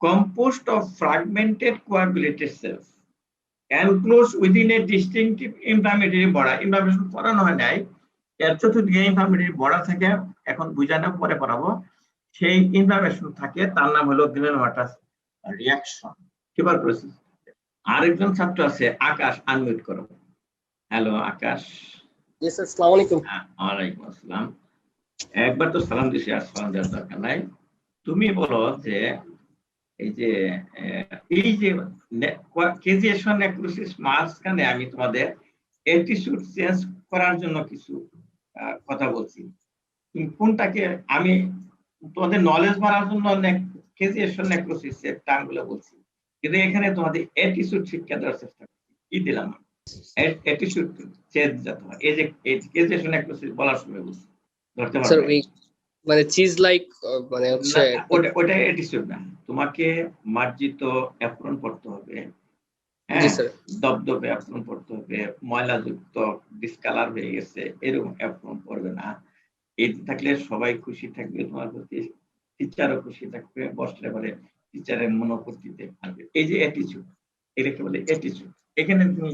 Composed of fragmented coagulated cells enclosed within a distinctive inflammatory border. Inflammation পড়ানো হয় নাই, এর চতুর্দিকে ইনফ্লামেটরি বর্ডার থাকে, এখন বুঝানো পরে পড়াবো। সেই ইনফ্লামেশন থাকে, তার নাম হলো গ্রানুলোমাটাস রিঅ্যাকশন, টিউবারকুলোসিস। আরেকজন ছাত্র আছে, আকাশ, আনমিউট করো। হ্যালো আকাশ। জি স্যার, আসসালামু আলাইকুম। ওয়ালাইকুম আসসালাম। একবার তো সালাম দিছি, আর সালাম দেওয়ার দরকার নাই। তুমি বলো যে এই যে এই যে কেজিয়েশন নেক্রোসিস মাঝখানে আমি তোমাদের অ্যাটিটিউড চেঞ্জ করার জন্য কিছু কথা বলছি। তুমি কোনটাকে আমি তোমাদের নলেজ বাড়ার জন্য কেজিয়েশন নেক্রোসিস এর টার্মগুলো বলছি, কিন্তু এখানে তোমাদের অ্যাটিটিউড শিক্ষা দেওয়ার চেষ্টা করছি। কি দিলাম? অ্যাটিটিউড চেঞ্জ যাতে হয়, এই যে কেজিয়েশন নেক্রোসিস বলার সময় বলছি, ধরতে স্যার পারবে? মানে চিজ লাইক মানে হচ্ছে ওটা অ্যাটিটিউড না, তোমাকে মার্জিত অ্যাপ্রন পড়তে হবে। জি হ্যাঁ, স্যার। দবদবে অ্যাপ্রন পড়তে হবে, ময়লাযুক্ত ডিসকালার হয়ে গেছে এরকম অ্যাপ্রন পড়বে না। এই থাকলে সবাই খুশি থাকবে তোমার প্রতি, টিচারও খুশি থাকবে, বসলে পরে টিচারের মনোভূতিতে থাকবে। এই যে অ্যাটিটিউড, এটাকে বলে অ্যাটিটিউড। এখানে তুমি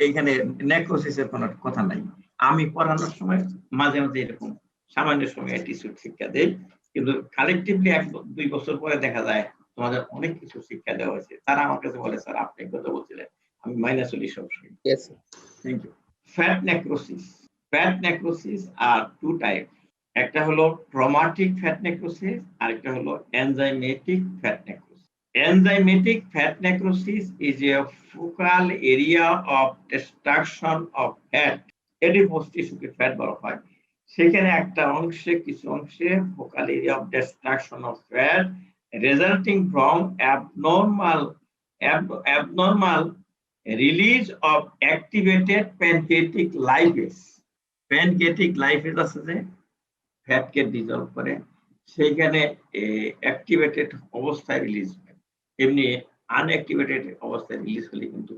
এখানে নেক্রোসিসের কোনো কথা নাই। আমি পড়ানোর সময় মাঝে মাঝে এরকম সামান্য সময় অ্যাটিটিউড শিক্ষা দেই, কিন্তু কালেকটিভলি 1-2 বছর পরে দেখা যায় তোমাদের অনেক কিছু শিক্ষা দেওয়া হয়েছে। তারা আমার কাছে বলে, স্যার আপনি কথা বলছিলেন, আমি মাইনাস চলি সবসময়। Thank you. Fat necrosis. Fat necrosis are two type, একটা হলো ট্রমাটিক ফ্যাট নেক্রোসিস আর একটা হলো enzymatic fat necrosis. Enzymatic fat necrosis is a focal area of destruction of fat. Adipose টিস্যুকে ফ্যাট বলা হয়। সেখানে একটা অংশে, কিছু অংশে focal area of destruction of fat resulting from abnormal release of activated pancreatic lipase. Pancreatic lipase আছে যে ফ্যাটকে ডিজলভ করে, সেইখানে অ্যাক্টিভেটেড অবস্থায় রিলিজ হয়। এমনি আনঅ্যাক্টিভেটেড অবস্থায় রিলিজ হলে কিন্তু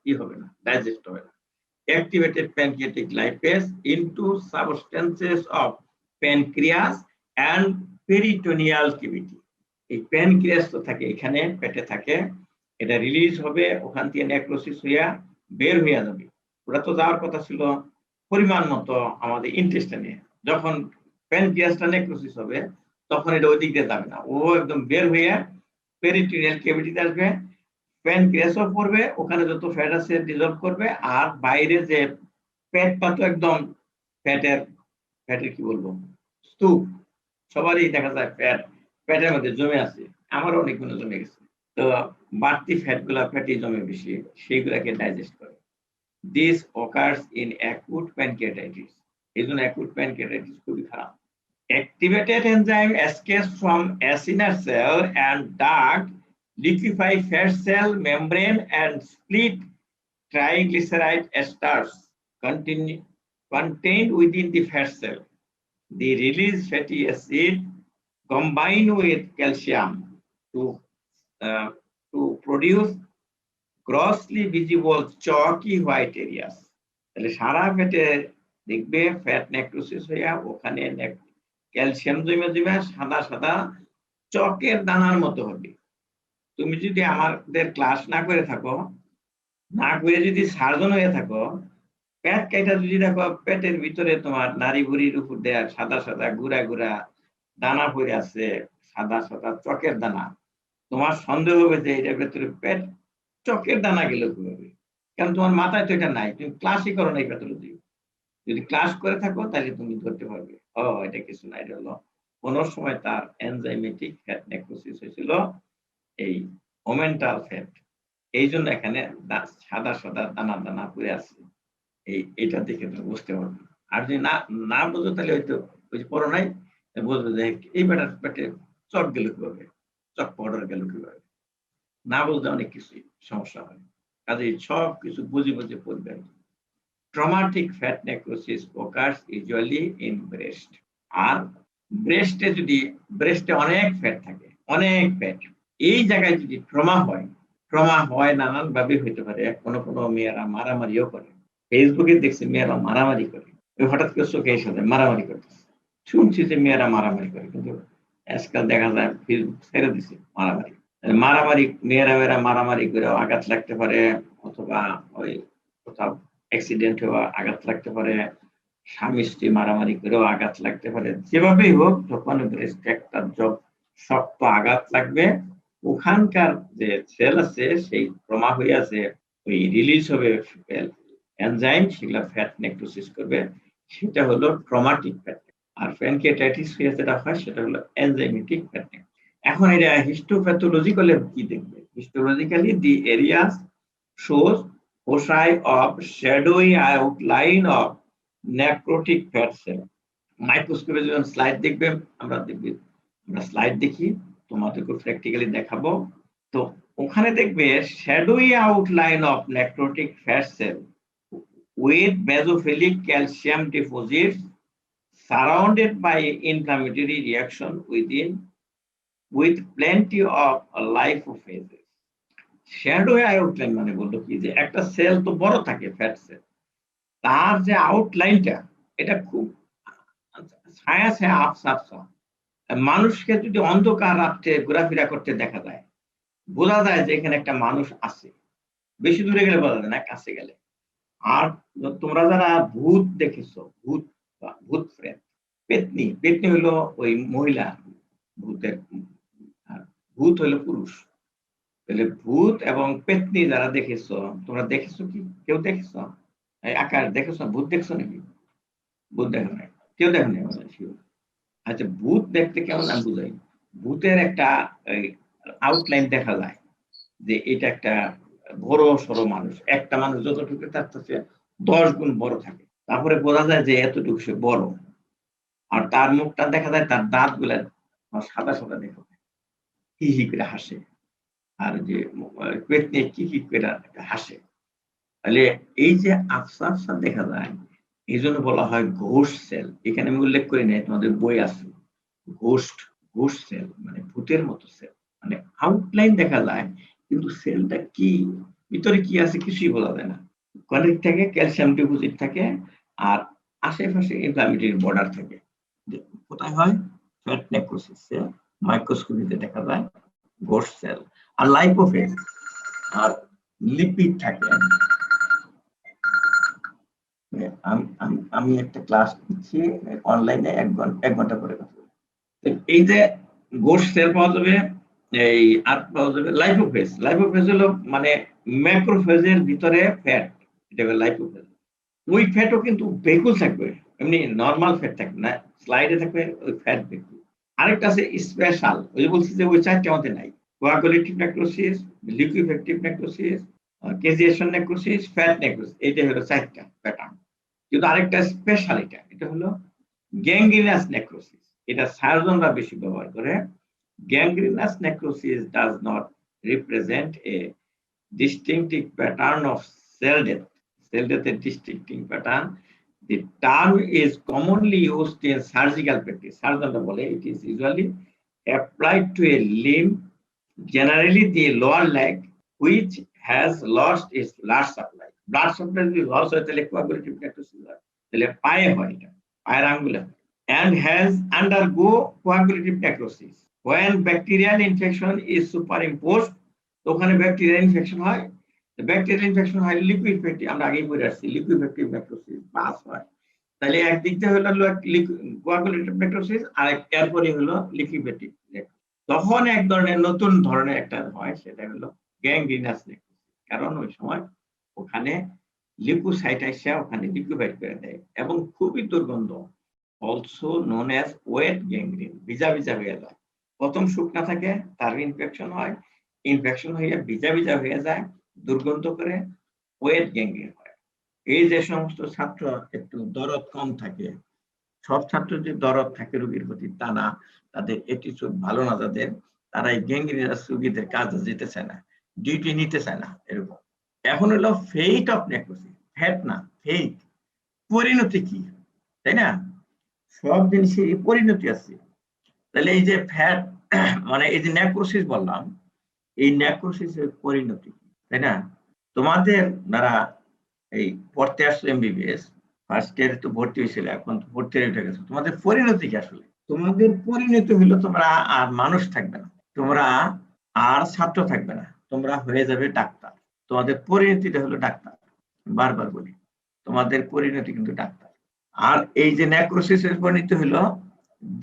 কি হবে না, ডাইজেস্ট হবে না। Activated pancreatic lipase into substances of pancreas and peritoneal cavity. এই প্যানক্রিয়াস তো থাকে এখানে, পেটে থাকে, এটা রিলিজ হবে, ওখান থেকে নেক্রোসিস হইয়া বের হইয়া যাবে। ওটা তো যাওয়ার কথা ছিল পরিমাণ মতো আমাদের ইন্টেস্টাইনে। যখন প্যানক্রিয়াসটা নেক্রোসিস হবে তখন এটা ওই দিক দিয়ে যাবে না, ও একদম বের হইয়া পেরিটোনিয়াল ক্যাভিটিতে আসবে, প্যানক্রিয়াসও পড়বে, ওখানে যত ফ্যাট আছে ডিজলভ করবে, আর বাইরে যে পেটটা তো একদম ফ্যাটের কি বলবো স্তূপ, সবারই দেখা যায় পেটের মধ্যে জমে আছে, আমারও অনেকগুলো জমে গেছে। তো বাড়তি ফ্যাট গুলা পেটে জমে বেশি, সেইগুলাকে ডাইজেস্ট করে। This occurs in acute pancreatitis. এই জন্য acute pancreatitis খুবই খারাপ। Activated enzyme escapes from acinar cell and duct, liquefy fat cell membrane and split triglyceride esters contained within the fat cell. The released fatty acid combine with calcium to produce grossly visible chalky white areas. তাহলে সারা পেটে দেখবে fat necrosis হইয়া ওখানে calcium জমে জমে সাদা সাদা চকের দানার মতো হবে। তুমি যদি আমাদের ক্লাস না করে থাকো, না করে যদি সার্জন হয়ে থাকো, পেট কাইটা যদি দেখো পেটের ভিতরে তোমার নাড়ি ভুড়ির উপর দেয়া সাদা সাদা গুড়া গুড়া দানা পড়ে আছে, সাদা সাদা চকের দানা, তোমার সন্দেহ হবে যে এটার ভেতরে পেট চকের দানা গেল কিভাবে, কারণ তোমার মাথায় তো এটা নাই, তুমি ক্লাসই করো নাই প্যাথোলজি। যদি ক্লাস করে থাকো তাহলে তুমি ধরতে পারবে ও এটা কিছু না, এটা হলো কোন সময় তার এনজাইমেটিক ফ্যাট নেক্রোসিস হয়েছিল, এই ওমেন্টাল ফ্যাট, এই জন্য এখানে সাদা সাদা দানা দানা পড়ে আছে। এইটা দেখে তুমি বুঝতে পারবে। আর যদি না বুঝো তাহলে হয়তো ওই যে পড়ো নাই, বুঝবে যে এই বেটার পেটে চক গেল কিভাবে, চক পাউডার গেল কিভাবে, না বুঝলে অনেক কিছুই সমস্যা হয়। কাজে সব কিছু বুঝে বুঝে পড়বেন। Traumatic fat necrosis occurs usually in breast. আর ব্রেস্টে অনেক ফ্যাট থাকে, অনেক ফ্যাট, এই জায়গায় যদি ট্রমা হয় নানান ভাবে হইতে পারে। কোনো মেয়েরা মারামারিও করে, ফেসবুকে দেখছি মেয়েরা মারামারি করে, হঠাৎ করে চোখে এসে যায় মারামারি করতেছে, শুনছি যে মেয়েরা মারামারি করে, কিন্তু আজকাল দেখা যায় ফেসবুক ছেড়ে দিছে মারামারি মেয়েরা মারামারি করে আঘাত লাগতে পারে, অথবা ওই কোথাও অ্যাক্সিডেন্ট হওয়া আঘাত লাগতে পারে, স্বামী স্ত্রী মারামারি করেও আঘাত লাগতে পারে। যেভাবেই হোক, যখন একটা শক্ত আঘাত লাগবে, ওখানকার যে সেল আছে সেই ট্রমা হয়ে আছে, ওই রিলিজ হবে এনজাইম, সেগুলা ফ্যাট নেক্রোসিস করবে, সেটা হলো ট্রমাটিক ফ্যাট। আর প্যানক্রিয়াটাইটিস যেটা হয় সেটা হলো এনজাইমেটিক ফ্যাটি। এখন এটা হিস্টোপ্যাথোলজিক্যালি কি দেখবে? Histologically the areas shows foci of shadowy outline of necrotic fat cell. মাইক্রোস্কোপে যখন স্লাইড দেখবে, আমরা স্লাইড দেখি, তোমাদেরকে প্র্যাকটিক্যালি দেখাবো। তো ওখানে দেখবে shadowy outline of necrotic fat cell with basophilic calcium deposits surrounded by inflammatory reaction with plenty of lipophases. Shadowy outline মানে বললো কি, যে একটা সেল তো বড় থাকে ফ্যাট সেল, তার যে আউটলাইনটা এটা খুব ছায়া ছায়া আফসা আফসা। মানুষকে যদি অন্ধকার রাত্রে ঘোরাফেরা করতে দেখা যায়, বোঝা যায় যে এখানে একটা মানুষ আছে। বেশি দূরে গেলে বোঝা যায় না, কাছে গেলে। আর তোমরা যারা ভূত দেখেছো, ভূত প্রেত, পেতনি হলো ওই মহিলা, ভূত হলো পুরুষ। তাহলে ভূত এবং পেতনি যারা দেখেছো, তোমরা দেখেছো কি? কেউ দেখেছো? আকার দেখেছো? ভূত দেখছো নাকি? ভূত দেখো না? কেউ দেখো না? আচ্ছা, ভূত দেখতে কেমন আমি বুঝাই। ভূতের একটা আউটলাইন দেখা যায় যে এটা একটা বড় সড়ো মানুষ। একটা মানুষ যতটুকু তার থেকে 10 গুণ বড় থাকে। তারপরে বোঝা যায় যে এতটুকু সে বড়। আর তার মুখটা দেখা যায়, তার দাঁত গুলা সাদা সাদা দেখা যায়, হি হি করে হাসে। আর যে পেটনি কি কি করে হাসে। তাহলে এই যে আফসা আফসা দেখা যায়, এই জন্য বলা হয় ঘোস্ট সেল। এখানে আমি উল্লেখ করি নাই, তোমাদের বই আছে ঘোস্ট সেল, মানে ভূতের মতো সেল। মানে আউটলাইন দেখা যায় কিন্তু সেলটা কি, ভিতরে কি আছে কিছুই বলা যায় না। কনেক্ট থাকে, ক্যালসিয়াম ডিপোজিট থাকে, আর আশেপাশে ইনফ্লামেটরি বর্ডার থাকে। কোথায় হয়? ফ্যাট নেক্রোসিস সেল, মাইক্রোস্কোপিতে দেখা যায় ঘোস্ট সেল। আর লাইপোফেজ আর লিপিড থাকে। আমি একটা ক্লাস দিচ্ছি অনলাইনে, 1 ঘন্টা করে। এই যে ঘোস্ট সেল পাওয়া যাবে, এই আর পাওয়া যাবে লাইপোফেজ। লাইপোফেজ হলো মানে ম্যাক্রোফেজের ভিতরে ফ্যাট, এটা হলো লাইপোফেজ। ওই ফ্যাটও কিন্তু ভেকুল থাকবে, এমনি নরমাল ফ্যাট থাকবে না, স্লাইডে থাকবে ওই ফ্যাট ভেকুল। আরেকটা আছে স্পেশাল, ওই যে বলছি যে ওই 4টা মধ্যে নাই। Coagulative necrosis, liquefactive necrosis, caseation necrosis, fat necrosis, এইটা হলো 4টা প্যাটার্ন। কিন্তু আরেকটা স্পেশাল, এটা হলো গ্যাংগ্রিনাস নেক্রোসিস। এটা সার্জনরা বেশি ব্যবহার করে। Gangrenous necrosis does not represent a distinctive pattern of cell death. Cell death is distinctive pattern. The term is commonly used in surgical practice. Surgeon bole it is usually applied to a limb, generally the lower leg, which has lost its blood supply. Blood supply যদি loss হয় তাহলে coagulative necrosis হয়, তাহলে পায়ে হয়, এটা পায়ের আঙ্গুলে, and has undergo coagulative necrosis. When bacterial infection is superimposed, ওখানে ব্যাকটেরিয়াল ইনফেকশন হয়। ব্যাকটেরিয়াল ইনফেকশন হয় লিকুইফেক্টিভ, আমরা আগেই বলে আসছি লিকুইফেক্টিভ নেক্রোসিস পাস হয়। তাহলে একদিক দিয়ে হলো কোয়াগুলেটিভ নেক্রোসিস, আর এরপরে হলো লিকুইফেক্টিভ। তখন এক ধরনের নতুন ধরনের একটা হয়, সেটা হলো গ্যাংগ্রিনাস নেক্রোসিস। কারণ ওই সময় ওখানে লিউকোসাইট এসে ওখানে লিকুইফাইড করে দেয় এবং খুবই দুর্গন্ধ। Also known as wet gangrene, ভিজা ভিজা হয়ে যায়। প্রথম শুকনা থাকে, তার ইনফেকশন হয়, ইনফেকশন হয়ে ভিজা ভিজা হয়ে যায়, দুর্গন্ধ করে, ওয়েট গ্যাংগ্রিন হয়। এই যে সমস্ত ছাত্র একটু দরদ কম থাকে, সব ছাত্র যে দরদ থাকে রোগীর প্রতি তা না, তাদের অ্যাটিটিউড ভালো না যাদের, তারা এই গ্যাংগ্রিনাস রোগীদের কাজে যেতে চায় না, ডিউটি নিতে চায় না, এরকম। এখন হলো ফেট অফ নেক্রোসিস, ফ্যাট না ফেট, পরিণতি কি, তাই না? সব জিনিসের পরিণতি আছে। তাহলে এই যে ফ্যাট মানে এই যে নেক্রোসিস বললাম, এই নেক্রোসিসের পরিণতি, তাই না? তোমাদের যারা এই পড়তে আসছো এমবিবিএস, ফার্স্ট ইয়ারে তো ভর্তি হয়েছিল, এখন তো ফোর্থ ইয়ারে উঠে গেছো, তোমাদের পরিণতি কি আসলে? তোমাদের পরিণতি হলো তোমরা আর মানুষ থাকবে না, তোমরা আর ছাত্র থাকবে না, তোমরা হয়ে যাবে ডাক্তার। তোমাদের পরিণতিটা হলো ডাক্তার। বারবার বলি, তোমাদের পরিণতি কিন্তু ডাক্তার। আর এই যে নেক্রোসিসের পরিণতি হলো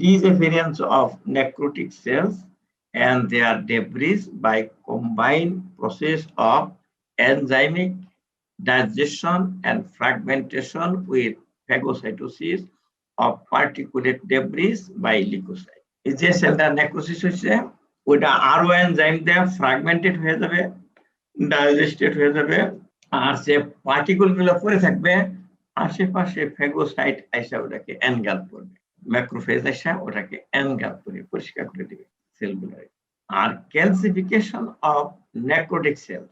disappearance of necrotic cells and their debris by combined process of enzymic digestion and fragmentation with phagocytosis of particulate debris by leukocyte. এই যে সেলটা নেক্রোসিস হচ্ছে ওইটা আরও এনজাইম দিয়ে ফ্র্যাগমেন্টেড হয়ে যাবে, ডাইজেস্টেড হয়ে যাবে, আর যে পার্টিকুল গুলো পড়ে থাকবে আশেপাশে ফেগোসাইট আইসা ওটাকে এনগাল্প করবে, ম্যাক্রোফেজ আইসা ওটাকে এনগাল্প করে পরিষ্কার করে দিবে সেলগুলোকে। আর ক্যালসিফিকেশন অফ নেক্রোটিক সেলস,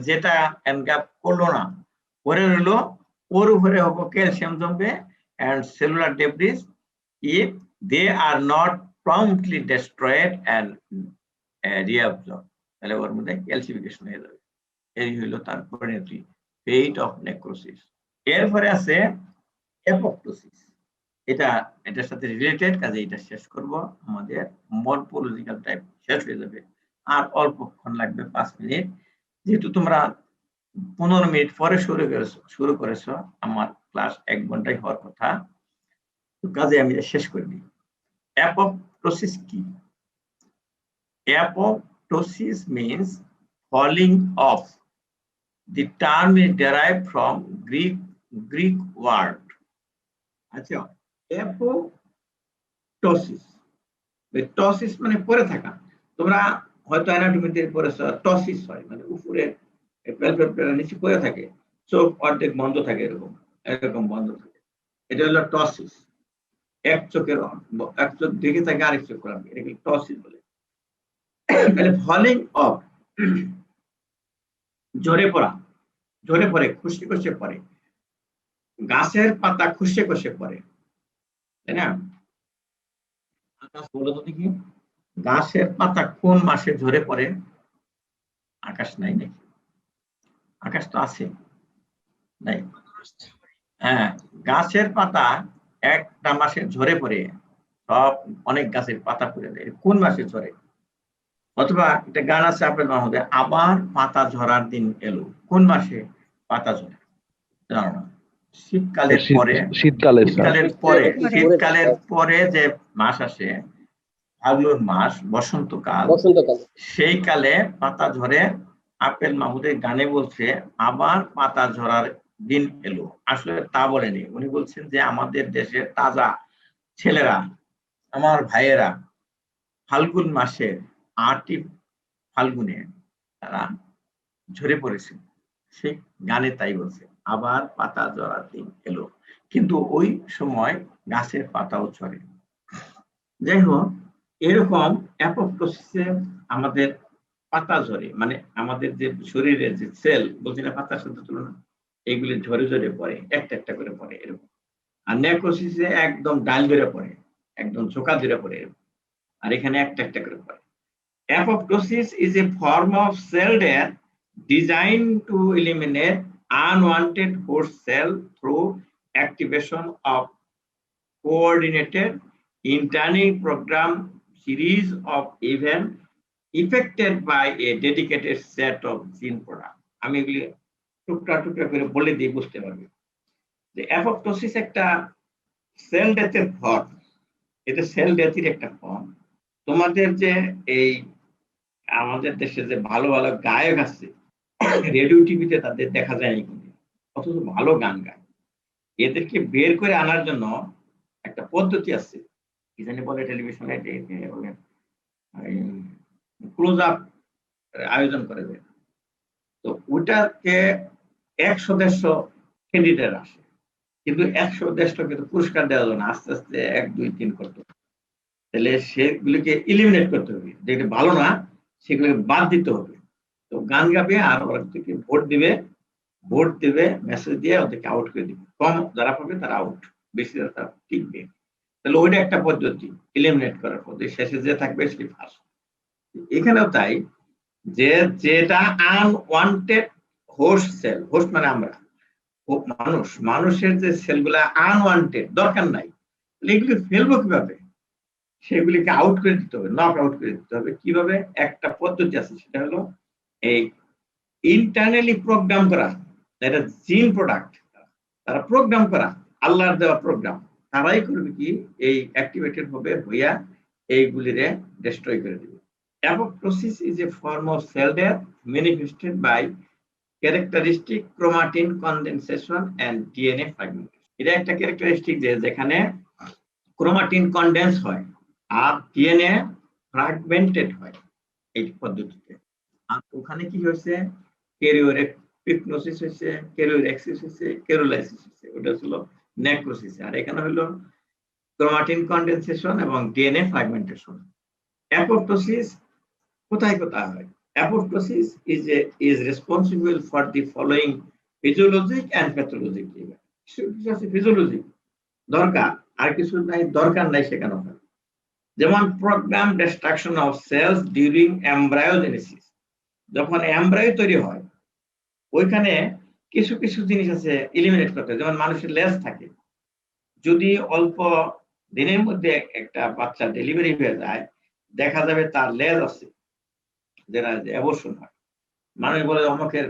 যেটা এনগাল্প করলো না পরে রইলো, ওর উপরে হবো ক্যালসিয়াম জমবে and cellular debris if they are not promptly destroyed and reabsorbed, তাহলে ওর মধ্যে ক্যালসিফিকেশন হয়ে যাবে। এই হলো তার পরিণতি, ফেট অফ নেক্রোসিস। এরপরে আছে অ্যাপোপ্টোসিস, এটার সাথে রিলেটেড, কাজে এটা শেষ করব, আমাদের মরফোলজিক্যাল টাইপ শেষ হয়ে যাবে। আর অল্পক্ষণ লাগবে, 5 মিনিট, যেহেতু তোমরা 15 মিনিট পরে শুরু করেছো, আমার ক্লাস 1 ঘন্টায় হওয়ার কথা, তো কাজে আমি শেষ করে দিই। অ্যাপোপ্টোসিস কি? Apoptosis means falling off. The term is derived from Greek word. আচ্ছা, অ্যাপোপ্টোসিস, টসিস মানে পরে থাকা। তোমরা হয়তো অ্যানাটমিতে পড়েছো, টসিস হয় মানে উপরে নিচে পড়ে থাকে, চোখ অর্ধেক বন্ধ থাকে, এরকম বন্ধ থাকে, এটা হলো টসিস। এক চোখ দেখে থাকে, আরেক চোখ করা, এটাকে টসিস বলে। তাহলে ফলিং অফ, ঝরে পড়ে, খুশি খসে পড়ে, গাছের পাতা খুশে খসে পড়ে, তাই না? আকাশ বলো তো দেখি, গাছের পাতা কোন মাসে ঝরে পড়ে? আকাশ নাই নাকি? আকাশ তো আছে, নাই? হ্যাঁ, গাছের পাতা একটা মাসে ঝরে পড়ে, সব অনেক গাছের পাতা পড়ে দেয়, কোন মাসে ঝরে? অথবা একটা গান আছে আপনার মধ্যে, আবার পাতা ঝরার দিন এলো, কোন মাসে পাতা ঝরে? জানো না? শীতকালের পরে যে মাস আসে, ফাল্গুন মাস, বসন্তকাল, সেই কালে পাতা ঝরে। আপেল মাহমুদের গানে বলছে আবার পাতা ঝরার দিন এলো, আসলে তা বলেনি, উনি বলছেন যে আমাদের দেশের তাজা ছেলেরা, আমার ভাইয়েরা, ফাল্গুন মাসের 8ই ফাল্গুনে তারা ঝরে পড়েছে, সেই গানে তাই বলছে আবার পাতা ঝরার দিন এলো, কিন্তু ওই সময় গাছের পাতাও ঝরে। যাই হোক, এরকম অ্যাপোপ্টোসিসে আমাদের পাতা ঝরে, মানে আমাদের যে শরীরের যে সেল, বলছি না পাতার সাথে তুলনা, এগুলি ঝরে ঝরে পড়ে, একটা একটা করে পড়ে এরকম। আর নেক্রোসিসে একদম ডাল ধরে পড়ে, একদম ঝোঁকা ধরে পড়ে এরকম, আর এখানে একটা একটা করে পড়ে। Apoptosis is a form of cell death designed to eliminate unwanted host cell through activation of coordinated internal program series of events effected by a dedicated set of gene products. আমি এগুলি টুকরা টুকরা করে বলে দিই, বুঝতে পারবে যে অ্যাপোপ্টোসিস একটা সেল ডেথের ফর্ম, এটা সেল ডেথের একটা ফর্ম। তোমাদের যে এই আমাদের দেশে যে ভালো ভালো গায়ক আছে, রেডিও টিভিতে তাদের দেখা যায় অথচ ভালো গান গায়, এদেরকে বের করে আনার জন্য একটা পদ্ধতি আছে, কি জানি বলে টেলিভিশনে, ক্লোজ আপ আয়োজন করে দেয়। তো ওটাকে 100-150 ক্যান্ডিডেট আসে, কিন্তু 100-150 কিন্তু পুরস্কার দেওয়া যাবে না, আস্তে আস্তে 1, 2, 3 করতে হবে। তাহলে সেগুলিকে ইলিমিনেট করতে হবে, যেগুলো ভালো না সেগুলোকে বাদ দিতে হবে। তো গান গাবে আর ওরা থেকে ভোট দিবে, মেসেজ দিয়ে ওদেরকে আউট করে দিবে, কম যারা পাবে তারা আউট, বেশি যারা টিকবে। তাহলে ওইটা একটা পদ্ধতি, ইলিমিনেট করার পদ্ধতি, শেষে যে থাকবে সে ফার্স্ট। এখানেও তাই, যে যেটা আনওয়ান্টেড হোস্ট সেল, হোস্ট মানে আমরা মানুষের যে সেলগুলা আনওয়ান্টেড, দরকার নাই, এগুলি ফেলবো কিভাবে? সেগুলিকে আউট করে দিতে হবে, নক আউট করে দিতে হবে। কিভাবে? একটা পদ্ধতি আছে, সেটা হলো এই ইন্টারনালি প্রোগ্রাম করা, এটা জিন প্রোডাক্ট, তারা প্রোগ্রাম করা, আল্লাহর দেওয়া প্রোগ্রাম, তারাই করবে কি এই অ্যাক্টিভেটেড হবে হইয়া এইগুলিরে ডিস্ট্রয় করে দেবে। Apoptosis is a form of cell death manifested by characteristic chromatin condensation and DNA fragmentation. এটা একটা ক্যারেক্টারিস্টিক যেখানে ক্রোমাটিন কনডেন্স হয় আর ডিএনএ ফ্র্যাগমেন্টেড হয় এই পদ্ধতিতে। আর ওখানে কি হয়েছে, ক্যারিওর এপিগনোসিস হয়েছে, ক্যারিওর এক্সিস হয়েছে, ক্যারোলাইসিস হয়েছে, ওটা ছিল নেক্রোসিস। আর এখানে হলো ক্রোমাটিন কনডেনসেশন এবং ডিএনএ ফ্র্যাগমেন্টেশন। অ্যাপোপ্টোসিস কোথায় কোথায় হয়? Apoptosis is responsible for the following physiologic and pathologic event. Physiologic দরকার, আর কিছু নাই দরকার নাই সেখানে হয়। যেমন program destruction of cells during embryogenesis, যখন এমব্রায়ো তৈরি হয় ওইখানে কিছু কিছু জিনিস আছে এলিমিনেট করতে হয়। যেমন মানুষের লেজ থাকে, যদি অল্প দিনের মধ্যে একটা বাচ্চা ডেলিভারি হয়ে যায়, দেখা যাবে তার লেজ আছে যেটা অ্যাবর্শন হয়, মানুষ বলে অমুকের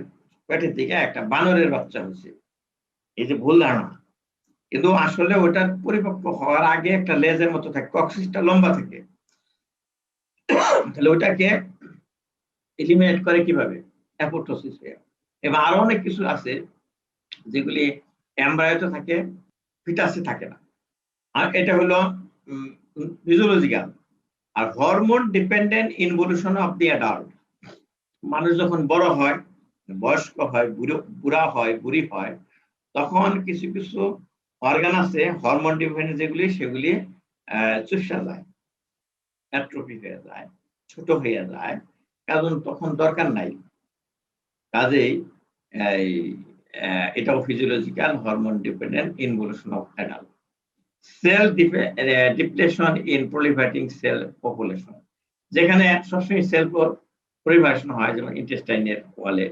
পেটের দিকে একটা বানরের বাচ্চা হয়েছে, এই যে ভুল ধারণা। কিন্তু আসলে ওটার পরিপক্ক হওয়ার আগে একটা লেজের মতো থাকে, কক্সিসটা লম্বা থাকে, তাহলে ওটাকে এলিমিনেট করে কিভাবে? অ্যাপোপ্টোসিস হয়ে। এবং আরো অনেক কিছু আছে যেগুলি এমব্রায়োতে থাকে, ফিটাসে থাকে না। আর এটা হলো ফিজিওলজিক্যাল। আর hormone dependent involution of the adult, মানুষ যখন বড় হয়, বয়স্ক হয়, বুড়া হয়, বুড়ি হয়, তখন কিছু কিছু অর্গান আছে হরমোন ডিপেন্ডেন্ট যেগুলি, সেগুলি চুষা যায়, অ্যাট্রোফি হয়ে যায়, ছোট হয়ে যায়, কারণ তখন দরকার নাই। কাজেই এটাও physiological hormone dependent involution of adult. Cell depletion in proliferating cell population, যেখানে সবসময় সেল পরিভাষণ হয়, যেমন ইন্টেস্টাইনের ওয়ালে,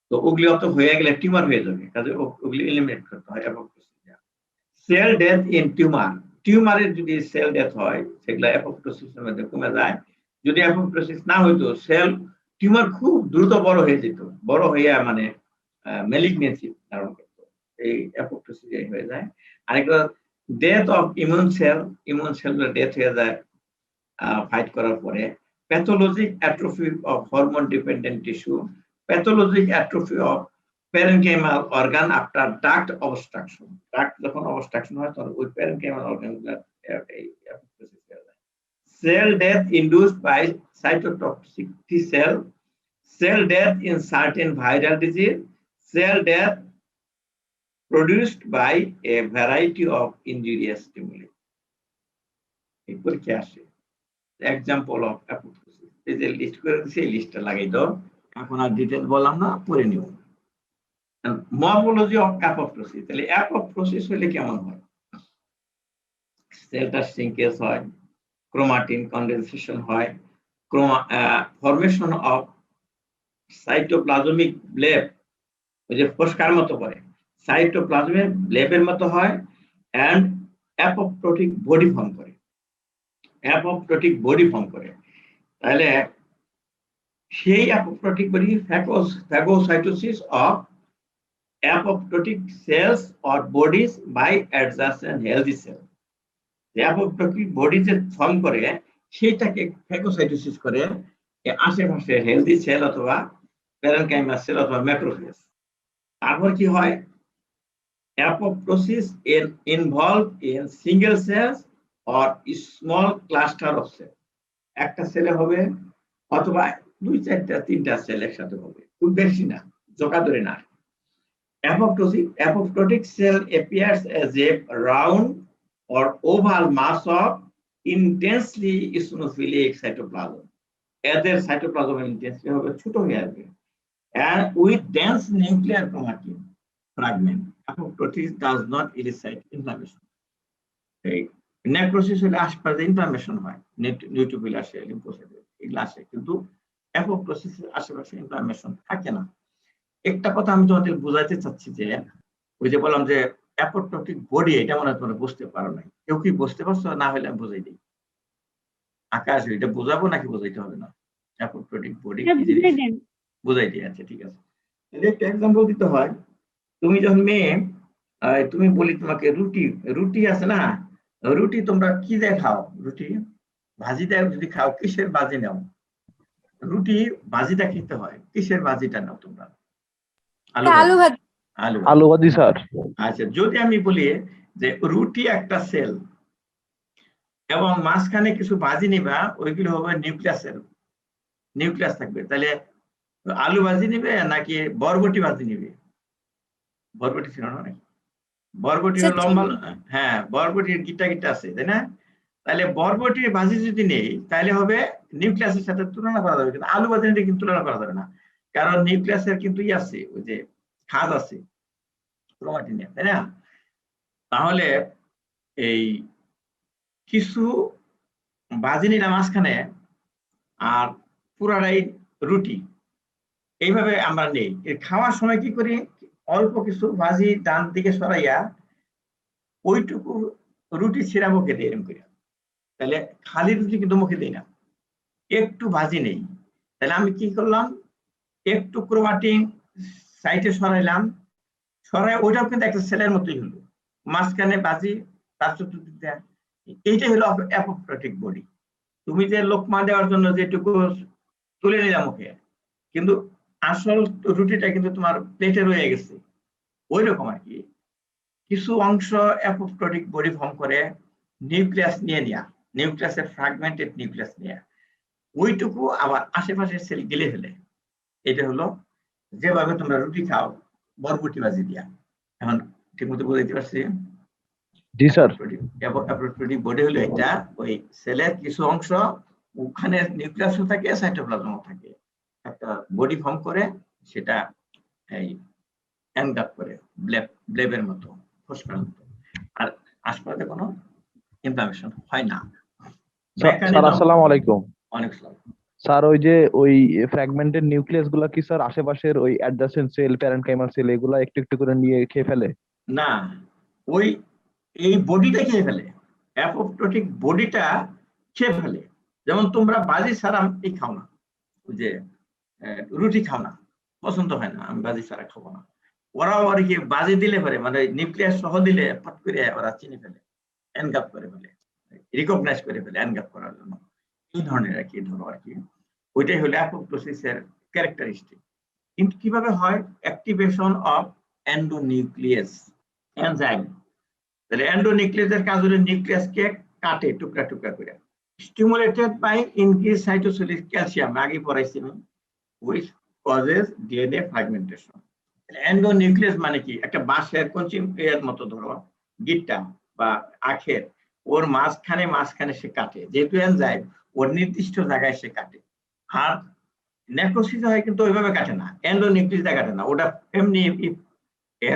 তো ওগুলি অত হয়ে গেলে টিউমার হয়ে যাবে, কাজে ওগুলি এলিমিনেট করতে হয়। সেল ডেথ ইন টিউমার, টিউমারের যদি সেল ডেথ হয় সেগুলো অ্যাপোপ্টোসিসের মধ্যে কমে যায়। যদি অ্যাপোপ্টোসিস না হইতো, সেল টিউমার খুব দ্রুত বড় হয়ে যেত, বড় হইয়া মানে ম্যালিগনেন্সি ধারণ করতো, এই অ্যাপোপ্টোসিস হয়ে যায়। আরেকটা death of immune cell, immune সেলগুলো ডেথ হয়ে যায় ফাইট করার পরে। Pathologic atrophy of hormone dependent tissue, pathologic atrophy of parenchymal organ after duct obstruction, duct যখন অবস্ট্রাকশন হয় তখন ওই প্যারেনকাইমাল অর্গানগুলো অ্যাপোপ্টোসিস হয়ে যায়। Cell death induced by cytotoxic T cell, cell death in certain viral disease, cell death produced by a variety of injurious stimuli. এই পরীক্ষা আসে এক্সাম্পল অফ অ্যাপোপ্টোসিস, এই যে লিস্ট করে দিয়েছি, এই লিস্টটা লাগাই দাও, এখন আর ডিটেইল বললাম না, পড়ে নিও। মরফোলজি অফ অ্যাপোপ্টোসিস, তাহলে অ্যাপোপ্টোসিস হলে কেমন হয়? সেলটা শ্রিঙ্কেজ হয়, ক্রোমাটিন কনডেনসেশন হয়, ফরমেশন অফ সাইটোপ্লাজমিক ব্লেব, ওই যে ফোসকার মতো করে সাইটোপ্লাজমের ব্লেবের মতো হয়, এন্ড অ্যাপোপ্টোটিক বডি ফর্ম করে, অ্যাপোপ্টোটিক বডি ফর্ম করে। তাহলে সেই অ্যাপোপ্টোটিক body phagocytosis of apoptotic cells or bodies by adjacent healthy cells, apoptotic body যে ফর্ম করে সেইটাকে ফ্যাগোসাইটোসিস করে আশেপাশে হেলদি সেল অথবা প্যারেনকাইমাস সেল অথবা ম্যাক্রোফেজ। তারপর কি হয়? Apoptosis involved in single cells or small cluster of cells, একটা সেলে হবে অথবা দুই চারটা তিনটা সেল একসাথে হবে, খুব বেশি না, জোকা ধরে না। Apoptotic cell appears as a round or oval mass of intensely eosinophilic cytoplasm, এদের সাইটোপ্লাজম ইন্টেন্সিটি হবে ছোট হয়ে আসবে, and with dense nuclear chromatin fragment. Apoptosis does not elicit inflammation. Necrosis হলে আশপাশে ইনফ্লামেশন হয়, নিউট্রোফিল আসে, লিম্ফোসাইট এগুলো আসে, কিন্তু অ্যাপোপ্টোসিসের আশেপাশে ইনফ্লামেশন থাকে না। একটা কথা আমি তোমাদের বোঝাতে চাচ্ছি যে, ওই যে বললাম যে অ্যাপোপ্টোটিক বডি, এটা মনে হয় তোমরা বুঝতে পারো নাই। কেউ কি বুঝতে পারছো? না হলে আমি বুঝাই দিই। আকাশ, এটা বোঝাবো নাকি বোঝাইতে হবে না? অ্যাপোপ্টোটিক বডি কি জিনিস বুঝাই দিই, আচ্ছা ঠিক আছে। একটা এক্সাম্পল দিতে হয়, তুমি যখন মেয়ে, তুমি বলি তোমাকে রুটি আছে না, রুটি তোমরা কি দিয়ে খাও? রুটি ভাজি দেয় যদি খাও, কিসের ভাজি নাও? রুটি ভাজিটা খেতে হয়, কিসের ভাজিটা নাও তোমরা? আলু ভাজি। আলু ভাজি স্যার। আচ্ছা, যদি আমি বলি যে রুটি একটা সেল, এবং মাঝখানে কিছু ভাজি নিবা, ওইগুলো হবে নিউক্লিয়াস থাকবে। তাহলে আলু ভাজি নিবে নাকি বরবটি ভাজি নিবে? বরবটি ছিল না নাকি? বরবটি স্যার লম্বা, হ্যাঁ বরবটির গিটা গিটা আছে তাই না? তাহলে বরবটির ভাজি যদি নেই তাহলে হবে নিউক্লিয়াসের সাথে তুলনা করা যাবে, কিন্তু আলু ভাজি নিয়ে কিন্তু তুলনা করা যাবে না, কারণ নিউক্লিয়াসের কিন্তু আছে ওই যে খাঁজ আছে ক্রোমাটিনে, তাই না? তাহলে এই কিছু ভাজি নিলাম মাঝখানে আর পুরাটাই রুটি, এইভাবে আমরা নেই। খাওয়ার সময় কি করি, অল্প কিছু ভাজি ডান দিকে সরাইয়া ওইটুকু রুটি ছিঁড়া মুখে দিই এরকম করে। তাহলে খালি রুটি কিন্তু মুখে দিই না, একটু ভাজি নেই। তাহলে আমি কি করলাম, একটু ক্রোমাটিন সাইডে সরাইলাম, সরাই ওইটাও কিন্তু একটা সেলের মতোই হলো, মাঝখানে ভাজি, তার চতুর্দিকে। এইটাই হলো অ্যাপোপ্টোটিক বডি। তুমি যে লোকমা দেওয়ার জন্য যেটুকু তুলে নিলাম মুখে, কিন্তু আসল রুটিটা কিন্তু তোমার প্লেটে রয়ে গেছে। ওই রকম আর কি, কিছু অংশ অ্যাপোপ্টোটিক বডি ফর্ম করে নিউক্লিয়াস নিয়ে নেওয়া, নিউক্লিয়াসের ফ্র্যাগমেন্টেড নিউক্লিয়াস নিয়ে ওইটুকু আবার আশেপাশের সেল গিলে ফেলে। এটা হলো যেভাবে তোমরা রুটি খাও বরবটি ভাজি দিয়া। এখন ঠিক মতো বুঝাইতে পারছি? জি স্যার। অ্যাপোপ্টোটিক বডি হলো একটা ওই সেলের কিছু অংশ, ওখানে নিউক্লিয়াসও থাকে, সাইটোপ্লাজমও থাকে, একটা বডি ফর্ম করে, সেটা এই এনগাপ করে ব্লেবের মতো, ফোসকার মতো, আর আশপাশে কোনো ইনফ্লামেশন হয় না। স্যার আসসালামু আলাইকুম। অনেক সালাম। স্যার ওই যে ওই ফ্র্যাগমেন্টেড নিউক্লিয়াস গুলা কি স্যার আশেপাশের ওই অ্যাডজাসেন্ট সেল, প্যারেনকাইমাল সেল এগুলা একটু একটু করে নিয়ে খেয়ে ফেলে? না, ওই এই বডিটা খেয়ে ফেলে, অ্যাপোপ্টোটিক বডিটা খেয়ে ফেলে। যেমন তোমরা বাজি ছাড়া এই খাও না, ওই যে রুটি খাও না, পছন্দ হয় না, আমি বাজি ছাড়া খাবো না। ওরাও আর কি বাজি দিলে পারে, মানে নিউক্লিয়াস সহ দিলে ফট করে ওরা চিনি ফেলে, এনগাপ করে ফেলে, রিকগনাইজ করে ফেলে এনগাপ করার জন্য। এই ধরনের আর কি, ধরো আর কি, ওইটাই হলো অ্যাপোপ্টোসিসের ক্যারেক্টারিস্টিক। কিন্তু কিভাবে হয়, অ্যাক্টিভেশন অফ এন্ডোনিউক্লিয়াস এনজাইম। তাহলে এন্ডোনিউক্লিয়াসের কাজ হলো নিউক্লিয়াসকে কাটে টুকরা টুকরা করে, stimulated by increase cytosolic calcium, আগে পড়াইছি আমি, which causes DNA fragmentation. Endonuclease মানে কি, একটা বাঁশের কঞ্চিম এর মতো ধরো গিট্টা বা আখের, ওর মাঝখানে সে কাটে, যেহেতু এনজাইম ওর নির্দিষ্ট জায়গায় সে কাটে। আর নেক্রোসিস হয় কিন্তু ওইভাবে কাটে না, এন্ডোনিউক্লিয়াস কাটে না, ওটা এমনি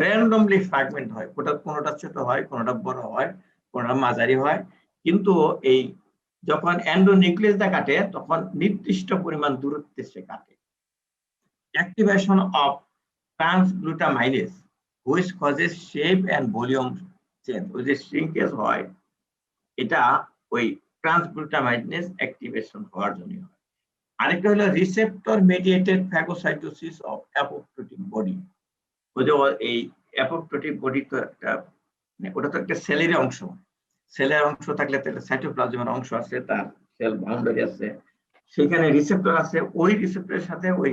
র্যান্ডমলি ফ্র্যাগমেন্ট হয়, ওটা কোনোটা ছোট হয়, কোনোটা বড় হয়, কোনোটা মাঝারি হয়, কিন্তু এই যখন এন্ডোনিউক্লিয়াস কাটে তখন নির্দিষ্ট পরিমাণ দূরত্বে সে কাটে। Activation of transglutaminase, which causes shape and volume change, ওই যে shrinkage হয়, এটা ওই ট্রান্সগ্লুটামাইনেজ অ্যাক্টিভেশন হওয়ার জন্য হয়। আরেকটা হলো receptor mediated phagocytosis of apoptotic body. ওই যে এই অ্যাপোপ্টোটিক বডি তো একটা, ওটা তো একটা সেলের অংশ, সেলের অংশ থাকলে তাহলে সাইটোপ্লাজমের অংশ আছে, তার সেল বাউন্ডারি আছে, সেখানে রিসেপ্টর আছে, ওই রিসেপ্টরের সাথে ওই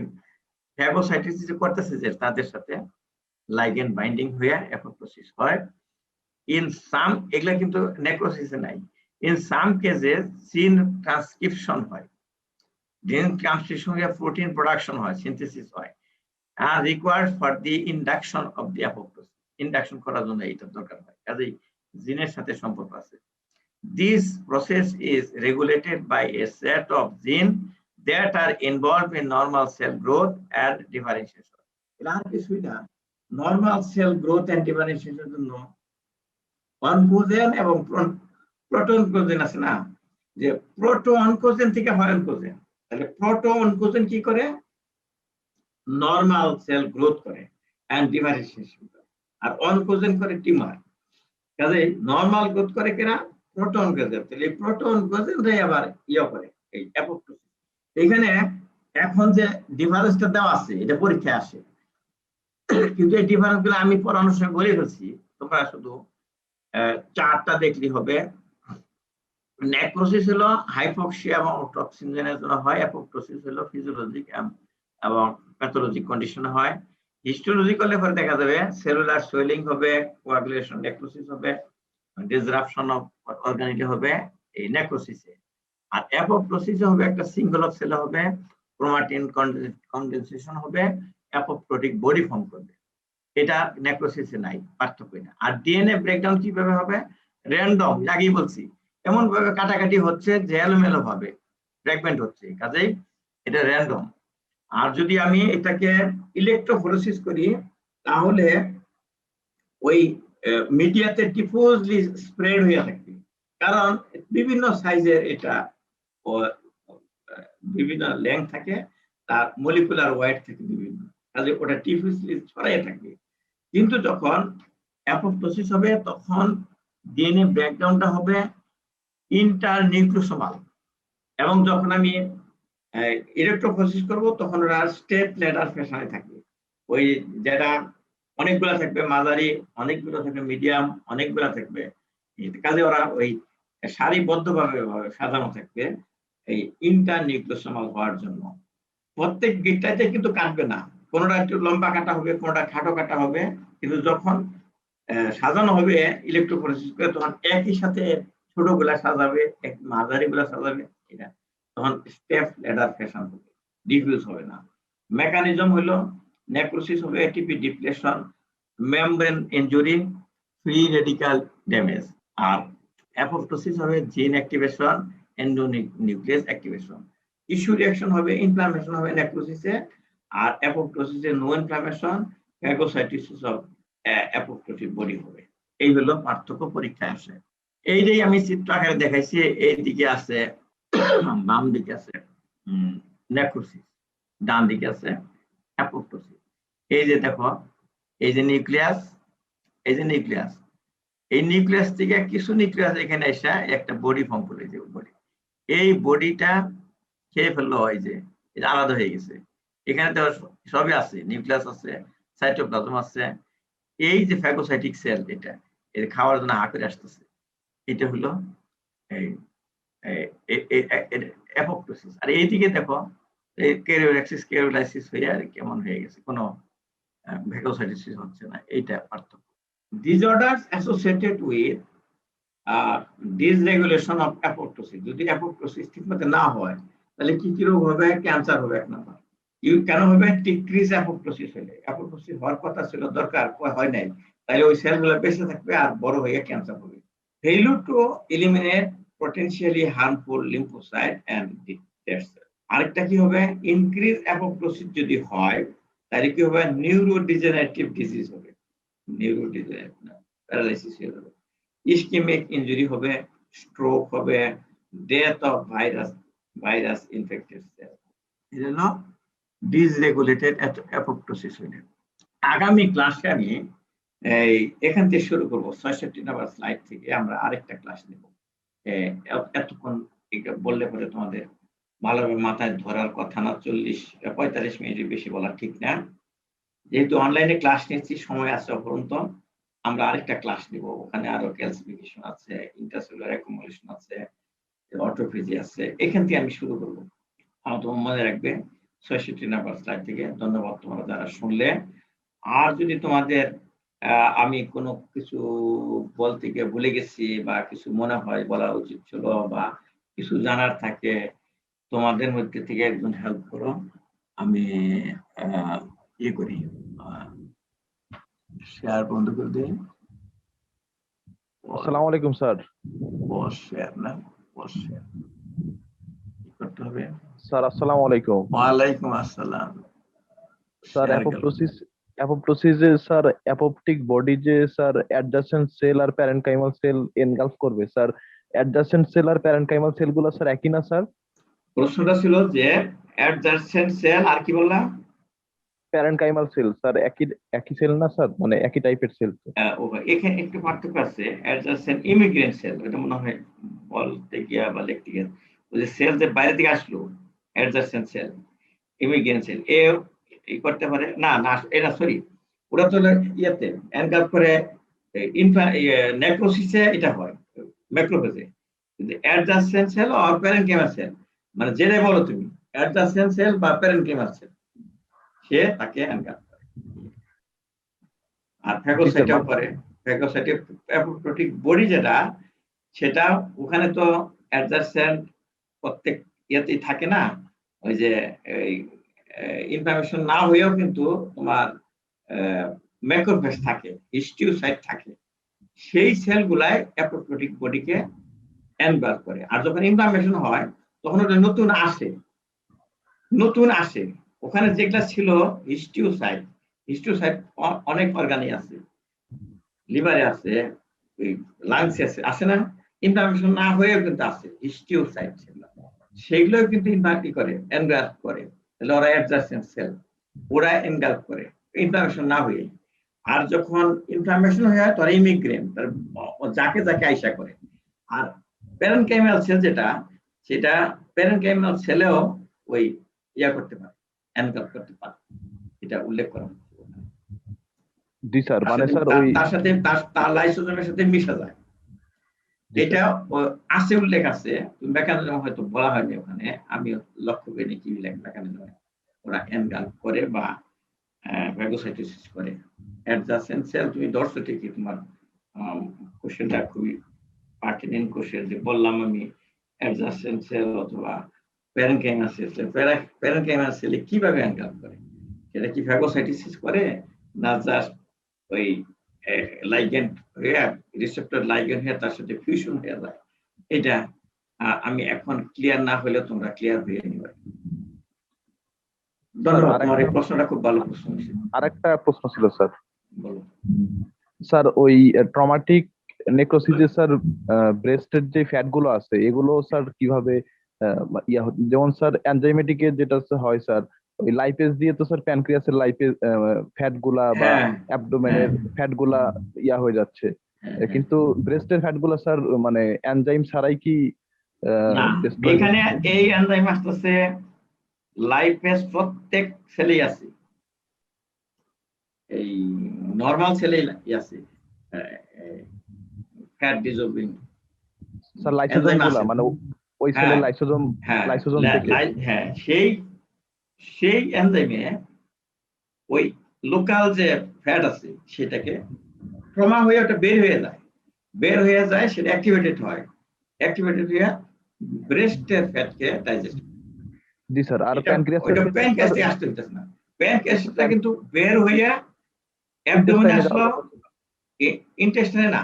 ফ্যাগোসাইটোসিস করতেছে যে তাদের সাথে লাইগেন্ড বাইন্ডিং হয়ে অ্যাপোপ্টোসিস হয়। ইন সাম, এগুলা কিন্তু নেক্রোসিসে নাই। ইন সাম কেসে জিন ট্রান্সক্রিপশন হয়, জিন ট্রান্সক্রিপশন হয়ে প্রোটিন প্রোডাকশন হয়, সিনথেসিস হয়, আর required for the induction of the apoptosis, induction করার জন্য এইটা দরকার হয়, কাজেই জিনের সাথে সম্পর্ক আছে। This process is regulated by a set of genes that are involved in normal cell growth and differentiation. Normal cell growth and ডিফারেন্সিয়েশনের জন্য অনকোজেন এবং প্রোটন কোজেন আছে না, যে প্রোটন কোজেন থেকে হয় অনকোজেন, তাহলে প্রোটন কোজেন কি করে, নর্মাল সেল গ্রোথ করে এন্ড ডিফারেন্সিয়েশন করে, আর অনকোজেন করে টিউমার। কাজে নর্মাল গ্রোথ করে কেনা প্রোটন কোজেন, তাহলে প্রোটন কোজেনটাই আবার ইয়ে করে এই অ্যাপোপ্টোসিস। এখানে এখন যে ডিফারেন্সটা দেওয়া আছে এটা পরীক্ষায় আসে, কিন্তু এই ডিফারেন্স গুলো আমি পড়ানোর সময় বলে ফেলছি, তোমরা শুধু চারটা দেখলেই হবে। নেক্রোসিস হলো হাইপক্সিয়া এবং অটোক্সিজেনের জন্য হয়, অ্যাপোপ্টোসিস হলো ফিজিওলজিক এবং প্যাথোলজিক কন্ডিশনে হয়। হিস্টোলজিক্যালি পরে দেখা যাবে সেলুলার সোয়েলিং হবে, কোয়াগুলেশন নেক্রোসিস হবে, ডিসরাপশন অফ অর্গানিটি হবে, এই নেক্রোসিসে। আর অ্যাপোপ্টোসিসে হবে একটা সিঙ্গল অফ সেল হবে, ক্রোমাটিন কনডেনসেশন হবে, অ্যাপোপ্টোটিক বডি ফর্ম করবে। এটা নেক্রোসিসে নাই, পার্থক্য না। আর ডিএনএ ব্রেকডাউন কিভাবে হবে? র্যান্ডম, আগেই বলছি, এমন ভাবে কাটাকাটি হচ্ছে যে এলোমেলো ভাবে ফ্র্যাগমেন্ট হচ্ছে, কাজেই এটা র্যান্ডম। আর যদি আমি এটাকে ইলেকট্রোফোরেসিস করি তাহলে ওই মিডিয়াতে ডিফিউজলি স্প্রেড হয়ে থাকবে, কারণ বিভিন্ন সাইজের এটা বিভিন্ন লেন্থ থাকে, তার মলিকুলার ওয়েট থাকে বিভিন্ন, কাজে ওটা ডিফিউজলি ছড়াই থাকবে। কিন্তু যখন অ্যাপোপ্টোসিস হবে তখন ডিএনএ ব্রেকডাউনটা হবে ইন্টারনিউক্লিওসোমাল, এবং যখন আমি ইলেকট্রোফোরেসিস করব তখন ওরা স্টেপ ল্যাডার ফ্যাশনে থাকবে। ওই যেটা অনেকগুলা থাকবে মাঝারি, অনেকগুলো থাকবে মিডিয়াম, অনেকগুলা থাকবে, কাজে ওরা ওই সারিবদ্ধভাবে সাজানো থাকবে এই ইন্টারনিউক্লিওসোমাল হওয়ার জন্য। প্রত্যেক গিটটাতে কিন্তু কাটবে না, কোনোটা একটু লম্বা কাটা হবে, কোনোটা খাটো কাটা হবে, কিন্তু যখন সাজানো হবে ইলেকট্রোফোরেসিস করে তখন একই সাথে ছোটগুলা সাজাবে, মাঝারি গুলা সাজাবে, এটা তখন স্টেপ ল্যাডার ফ্যাশন হবে, ডিফিউজ হবে না। মেকানিজম হলো নেক্রোসিস হবে ATP depletion, membrane injury, free radical damage. আর অ্যাপোপ্টোসিস হবে gene activation, endonuclease activation. Tissue reaction হবে, ইনফ্লামেশন হবে নেক্রোসিসে, আর অ্যাপোপ্টোসিসে no inflammation, phagocytosis of apoptotic body হবে। এই হলো পার্থক্য পরীক্ষায় আসে। এই যে আমি চিত্র আকারে দেখাইছি, এই দিকে আছে বাম দিকে আছে নেক্রোসিস, ডান দিকে আছে অ্যাপোপ্টোসিস। এই যে দেখো, এই যে নিউক্লিয়াস, এই যে নিউক্লিয়াস, এই নিউক্লিয়াস থেকে কিছু নিউক্লিয়াস এখানে এসে একটা বডি ফর্ম করে, যে বডি, এই বডিটা খেয়ে ফেললো, হয় যে এটা আলাদা হয়ে গেছে। এখানে তো সবই আছে, নিউক্লিয়াস আছে, সাইটোপ্লাজম আছে, এই যে ফ্যাগোসাইটিক সেল, এটা এর খাওয়ার জন্য হা করে আসতেছে, এটা হলো অ্যাপোপ্টোসিস। আর এইদিকে দেখো ক্যারিওলাইসিস হয়ে আর কেমন হয়ে গেছে, কোনো ফ্যাগোসাইটোসিস হচ্ছে না, এইটা পার্থক্য। Disorders associated with dysregulation of apoptosis, যদি অ্যাপোপ্টোসিস ঠিকমতো না হয় তাহলে কি কি রোগ হবে? ক্যান্সার হবে এক নাম্বার। কেন হবে? ডিক্রিজ অ্যাপোপ্টোসিস হলে, অ্যাপোপ্টোসিস হওয়ার কথা ছিল, দরকার হয় নাই, তাহলে ওই সেলগুলো বেঁচে থাকবে আর বড় হয়ে ক্যান্সার হবে। Failure two eliminate potentially harmful lymphocyte and dead cell. আরেকটা কি হবে? ইনক্রিজ অ্যাপোপ্টোসিস যদি হয় তাহলে কি হবে? নিউরোডিজেনারেটিভ ডিজিজ হবে, নিউরোডিজেনারেটিভ প্যারালাইসিস হবে, ইসকেমিক ইনজুরি হবে, স্ট্রোক হবে, death of virus infected cell. এই জন্য ডিসরেগুলেটেড অ্যাপোপ্টোসিস হলে। আগামী ক্লাসে আমি এখান থেকে শুরু করবো, ৬৬ নম্বর স্লাইড থেকে আমরা আরেকটা ক্লাস নেব। এতক্ষণ বললে পরে তোমাদের ভালোভাবে মাথায় ধরার কথা না, ৪০-৪৫ মিনিটের বেশি বলা ঠিক না। যেহেতু অনলাইনে ক্লাস নিচ্ছি, সময় আছে অপরন্ত, আমরা আরেকটা ক্লাস নিব, ওখানে আরো ক্যালসিফিকেশন আছে, ইন্টারসেলুলার অ্যাকুমুলেশন আছে, অটোফেজি আছে, এখান থেকে আমি শুরু করবো। আমার তোমার মনে রাখবে ৬৬ নম্বর স্লাইড থেকে। ধন্যবাদ তোমরা যারা শুনলে। আর যদি তোমাদের আমি কোনো কিছু বলতে গিয়ে ভুলে গেছি বা কিছু মনে হয় বলা উচিত ছিল বা কিছু জানার থাকে, তোমাদের মধ্যে থেকে একজন হেল্প করো, আমি ইয়ে করি, শেয়ার বন্ধ করে দিই। আসসালামু আলাইকুম স্যার। শেয়ার না, শেয়ার করতে হবে। স্যার আসসালামু আলাইকুম। ওয়ালাইকুম আসসালাম। স্যার অ্যাপোপ্টোসিসে স্যার অ্যাপোপ্টিক বডি যে স্যার অ্যাডজাসেন্ট সেল আর প্যারেনকাইমাল সেল এনগালফ করবে, স্যার অ্যাডজাসেন্ট সেল আর প্যারেনকাইমাল সেলগুলো স্যার একই না স্যার? প্রশ্নটা ছিল যে অ্যাডজাসেন্ট সেল আর কি বললাম? প্যারেনকাইমাল সেল স্যার একই সেল না স্যার, মানে একই টাইপের সেল? এখানে একটু পার্থক্য আছে। অ্যাডজাসেন্ট ইমিগ্রেন্ট সেল, এটা মনে হয় বলতে গিয়া বা লিখতে গিয়া, ওই যে সেল যে বাইরে থেকে আসলো অ্যাডজাসেন্ট সেল, ইমিগ্রেন্ট সেল এই করতে পারে না, এটা সরি, ওরা তো ইয়েতে এনগালফ করে নেক্রোসিসে, এটা হয় ম্যাক্রোফেজে। কিন্তু অ্যাডজাসেন্ট সেল আর প্যারেনকাইমাল সেল, মানে যেটাই বলো তুমি, অ্যাডজাসেন্ট সেল বা প্যারেনকাইমাল সেল, সে তাকে এনগালফ করে। আর ফ্যাগোসাইটও করে, ফ্যাগোসাইটিক অ্যাপোপ্টোটিক বডি যেটা, সেটা ওখানে তো অ্যাডজাসেন্ট প্রত্যেক ইয়েতেই থাকে না, ওই যে ইনফরমেশন না হয়েও কিন্তু তোমার ম্যাক্রোফেজ থাকে, হিস্টিওসাইট থাকে, সেই সেলগুলাই অ্যাপোপ্টোটিক বডিকে এনভাল্ভ করে। আর যখন ইনফ্লামেশন হয় তখন ওটা নতুন আসে, ওখানে যেগুলা ছিল হিস্টিওসাইট অনেক অর্গানে আছে, লিভারে আছে, লাংসে আছে না, ইনফ্লামেশন না হয়েও কিন্তু আছে হিস্টিওসাইট, সেগুলো কিন্তু ইনভার্টি করে, এনগ্রাফ করে, তাহলে ওরা অ্যাডজাসেন্ট সেল, ওরা এনগ্রাফ করে ইনফ্লামেশন না হয়ে। আর যখন ইনফ্লামেশন হয়ে হয় তখন ইমিগ্রেন্ট যাকে আইসা করে। আর প্যারেনকাইমাল সেল সেটা প্যারেনকাইমাল সেলেও ওই ইয়া করতে পারে, এনগ্রাফ করতে পারে, এটা উল্লেখ করা হচ্ছে। জি স্যার, মানে স্যার ওই তার সাথে তার লাইসোজোমের সাথে মিশা যায়, এটা আছে, উল্লেখ আছে, মেকানিজম হয়তো বলা হয়নি ওখানে, আমি লক্ষ্য করিনি কি মেকানিজম ওরা এনগ্রাফ করে বা ফ্যাগোসাইটোসিস করে। অ্যাডজাসেন্ট সেল, তুমি ধরছো ঠিকই, তোমার কোশ্চেনটা খুবই পার্টিনেন্ট কোশ্চেন, যে বললাম আমি অ্যাডজাসেন্ট সেল অথবা প্যারেনকাইমাল সেল, প্যারেনকাইমাল সেলে কিভাবে এনগ্রাফ করে, সেটা কি ফ্যাগোসাইটোসিস করে না জাস্ট ওই লাইগেন্ড হয়ে রিসেপ্টর লাইগেন্ড হয়ে তার সাথে ফিউশন হয়ে যায়, এটা আমি এখন ক্লিয়ার না হলে তোমরা ক্লিয়ার হয়ে নিবে। ধন্যবাদ, তোমার এই প্রশ্নটা খুব ভালো প্রশ্ন। আরেকটা প্রশ্ন ছিল স্যার। বলো স্যার, ওই ট্রমাটিক নেক্রোসিসে স্যার ব্রেস্টের যে ফ্যাট গুলো আছে এগুলো স্যার কিভাবে যেমন স্যার এনজাইমেটিকে যেটা হয় স্যার, ওই লাইপেজ দিয়ে তো স্যার প্যানক্রিয়াসের লাইপেজ ফ্যাট গুলা বা অ্যাবডোমেনের ফ্যাট গুলা হয়ে যাচ্ছে, কিন্তু ব্রেস্টের ফ্যাট গুলা স্যার মানে এনজাইম ছাড়াই কি এখানে এই এনজাইম আসতেছে লাইপেজ প্রত্যেক সেলেই আছে, এই নরমাল সেলেই আছে ফ্যাট ডিসলভিং স্যার লাইসোজোম গুলা, মানে ওই সেলের লাইসোজোম থেকে সেই এনজাইমে ওই লোকাল যে ফ্যাট আছে সেটাকে ট্রমা হয়ে ওটা বের হয়ে যায়, সেটা অ্যাক্টিভেটেড হয়ে ব্রেস্টের ফ্যাটকে ডাইজেস্ট। জি স্যার, আর প্যানক্রিয়াস থেকে আসতে হইতেছে না, প্যানক্রিয়াসটা কিন্তু বের হয়ে অ্যাবডোমেনে আসলো, ইন্টেস্টাইনে না,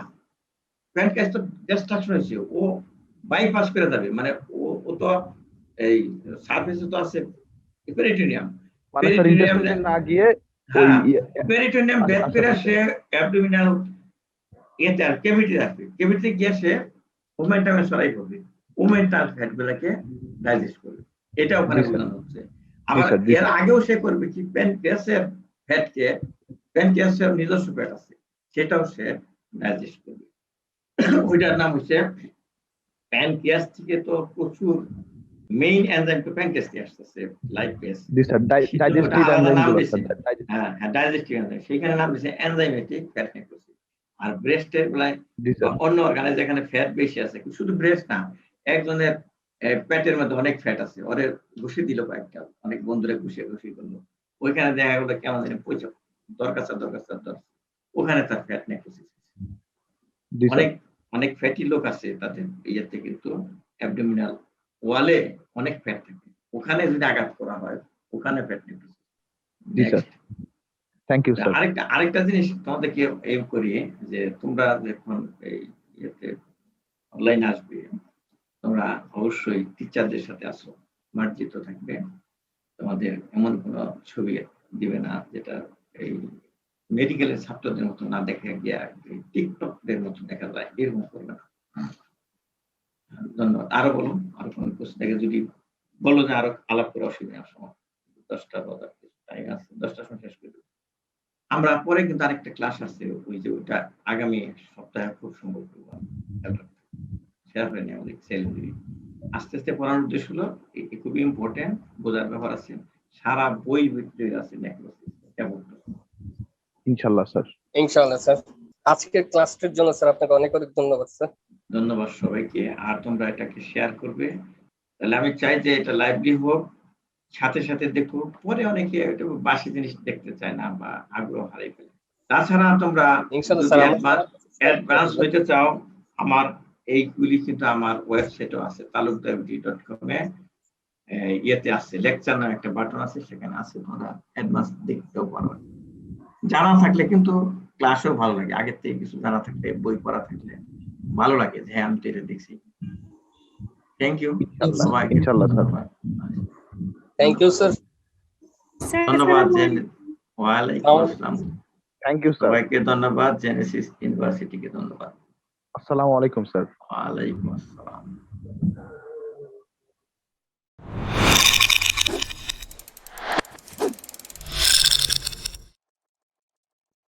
প্যানক্রিয়াস তো ডিস্ট্রাকশন হয়েছে, ও বাইপাস করে যাবে, মানে ও তো এই সারফেসে তো আছে পেরিটোনিয়াম, না গিয়ে পেরিটোনিয়াম বের করে সে অ্যাবডোমিনাল এতে আর ক্যাভিটি আসবে, ক্যাভিটিতে গিয়ে সে ওমেন্টামে সরাই করবে, ওমেন্টাল ফ্যাট গুলাকে ডাইজেস্ট করবে, এটা ওখানে বোঝানো হচ্ছে। আবার এর আগেও সে করবে কি, প্যানক্রিয়াসের ফ্যাটকে, প্যানক্রিয়াসের নিজস্ব ফ্যাট আছে সেটাও সে ডাইজেস্ট করবে, ওইটার নাম হচ্ছে প্যানক্রিয়াস থেকে তো প্রচুর মেইন এনজাইম তো প্যানক্রিয়াস থেকে আসতেছে, লাইপেজ। জি sir, digestive enzyme, digestive enzyme, সেখানে নাম দিয়েছে এনজাইমেটিক ফ্যাট নেক্রোসিস। আর ব্রেস্টের বেলায় অন্য অর্গানে যেখানে ফ্যাট বেশি আছে, শুধু ব্রেস্ট না, একজনের পেটের মধ্যে অনেক ফ্যাট আছে, ওরে ঘুষি দিল কয়েকটা, অনেক বন্ধুরে ঘুষি করলো, ওইখানে দেখা গেলো কেমন জানি পয়সা দরকার, ওখানে তার ফ্যাট নেক্রোসিস। অনেক ফ্যাটি লোক আছে, তাদের ইয়েতে কিন্তু অ্যাবডোমিনাল ওয়ালে অনেক ফ্যাট থাকে, ওখানে যদি আঘাত করা হয় ওখানে ফ্যাট নেক্রোসিস। জি স্যার, থ্যাংক ইউ স্যার। আরেকটা জিনিস তোমাদেরকে এম করি, যে তোমরা যখন এই ইয়েতে অনলাইন আসবে, তোমরা অবশ্যই টিচারদের সাথে আসো, মার্জিত থাকবে, তোমাদের এমন কোনো ছবি দিবে না যেটা এই মেডিকেলের ছাত্রদের মতো না দেখে গিয়ে টিকটকদের মতো দেখা যায়, এরকম করবে না। ধন্যবাদ। আরো বলুন, আরো কোনো প্রশ্ন থেকে যদি বলো যে আরো আলাপ করে অসুবিধা সময় 10টা বাজার টাইম আছে, 10টার সময় শেষ করে দেবো। আমরা পরে কিন্তু আরেকটা ক্লাস আছে, ওই যে ওইটা আগামী সপ্তাহে খুব সম্ভব শেয়ার হয়নি আমাদের সেলগুলি, আস্তে আস্তে পড়ানোর উদ্দেশ্য হলো খুবই ইম্পর্টেন্ট, বোঝার ব্যাপার আছে, সারা বই ভিতরে আছে নেক্রোসিস। ইনশাআল্লাহ স্যার, ইনশাআল্লাহ স্যার। আজকের ক্লাসটির জন্য স্যার আপনাকে অনেক অনেক ধন্যবাদ স্যার। ধন্যবাদ সবাইকে, আর তোমরা এটাকে শেয়ার করবে, তাহলে আমি চাই যে এটা লাইভলি হোক, সাথে সাথে দেখো, পরে অনেকে এটা বাসি জিনিস দেখতে চায় না বা আগ্রহ হারিয়ে ফেলে। তাছাড়া তোমরা অ্যাডভান্স হইতে চাও, আমার এইগুলি কিন্তু আমার ওয়েবসাইটও আছে talukdarbt.com এ ইয়েতে আছে লেকচার নামে একটা বাটন আছে সেখানে আছে তোমরা অ্যাডভান্স দেখতেও পারো জানা থাকলে কিন্তু ক্লাসও ভালো লাগে আগের থেকে কিছু জানা থাকলে বই পড়া থাকলে ভালো লাগে যে হ্যাঁ আমি তো এটা দেখছি থ্যাংক ইউ সবাইকে ইনশাআল্লাহ স্যার থ্যাংক ইউ স্যার ধন্যবাদ ওয়ালাইকুম আসসালাম থ্যাংক ইউ স্যার সবাইকে ধন্যবাদ জেনেসিস ইউনিভার্সিটিকে ধন্যবাদ আসসালামু আলাইকুম স্যার ওয়ালাইকুম আসসালাম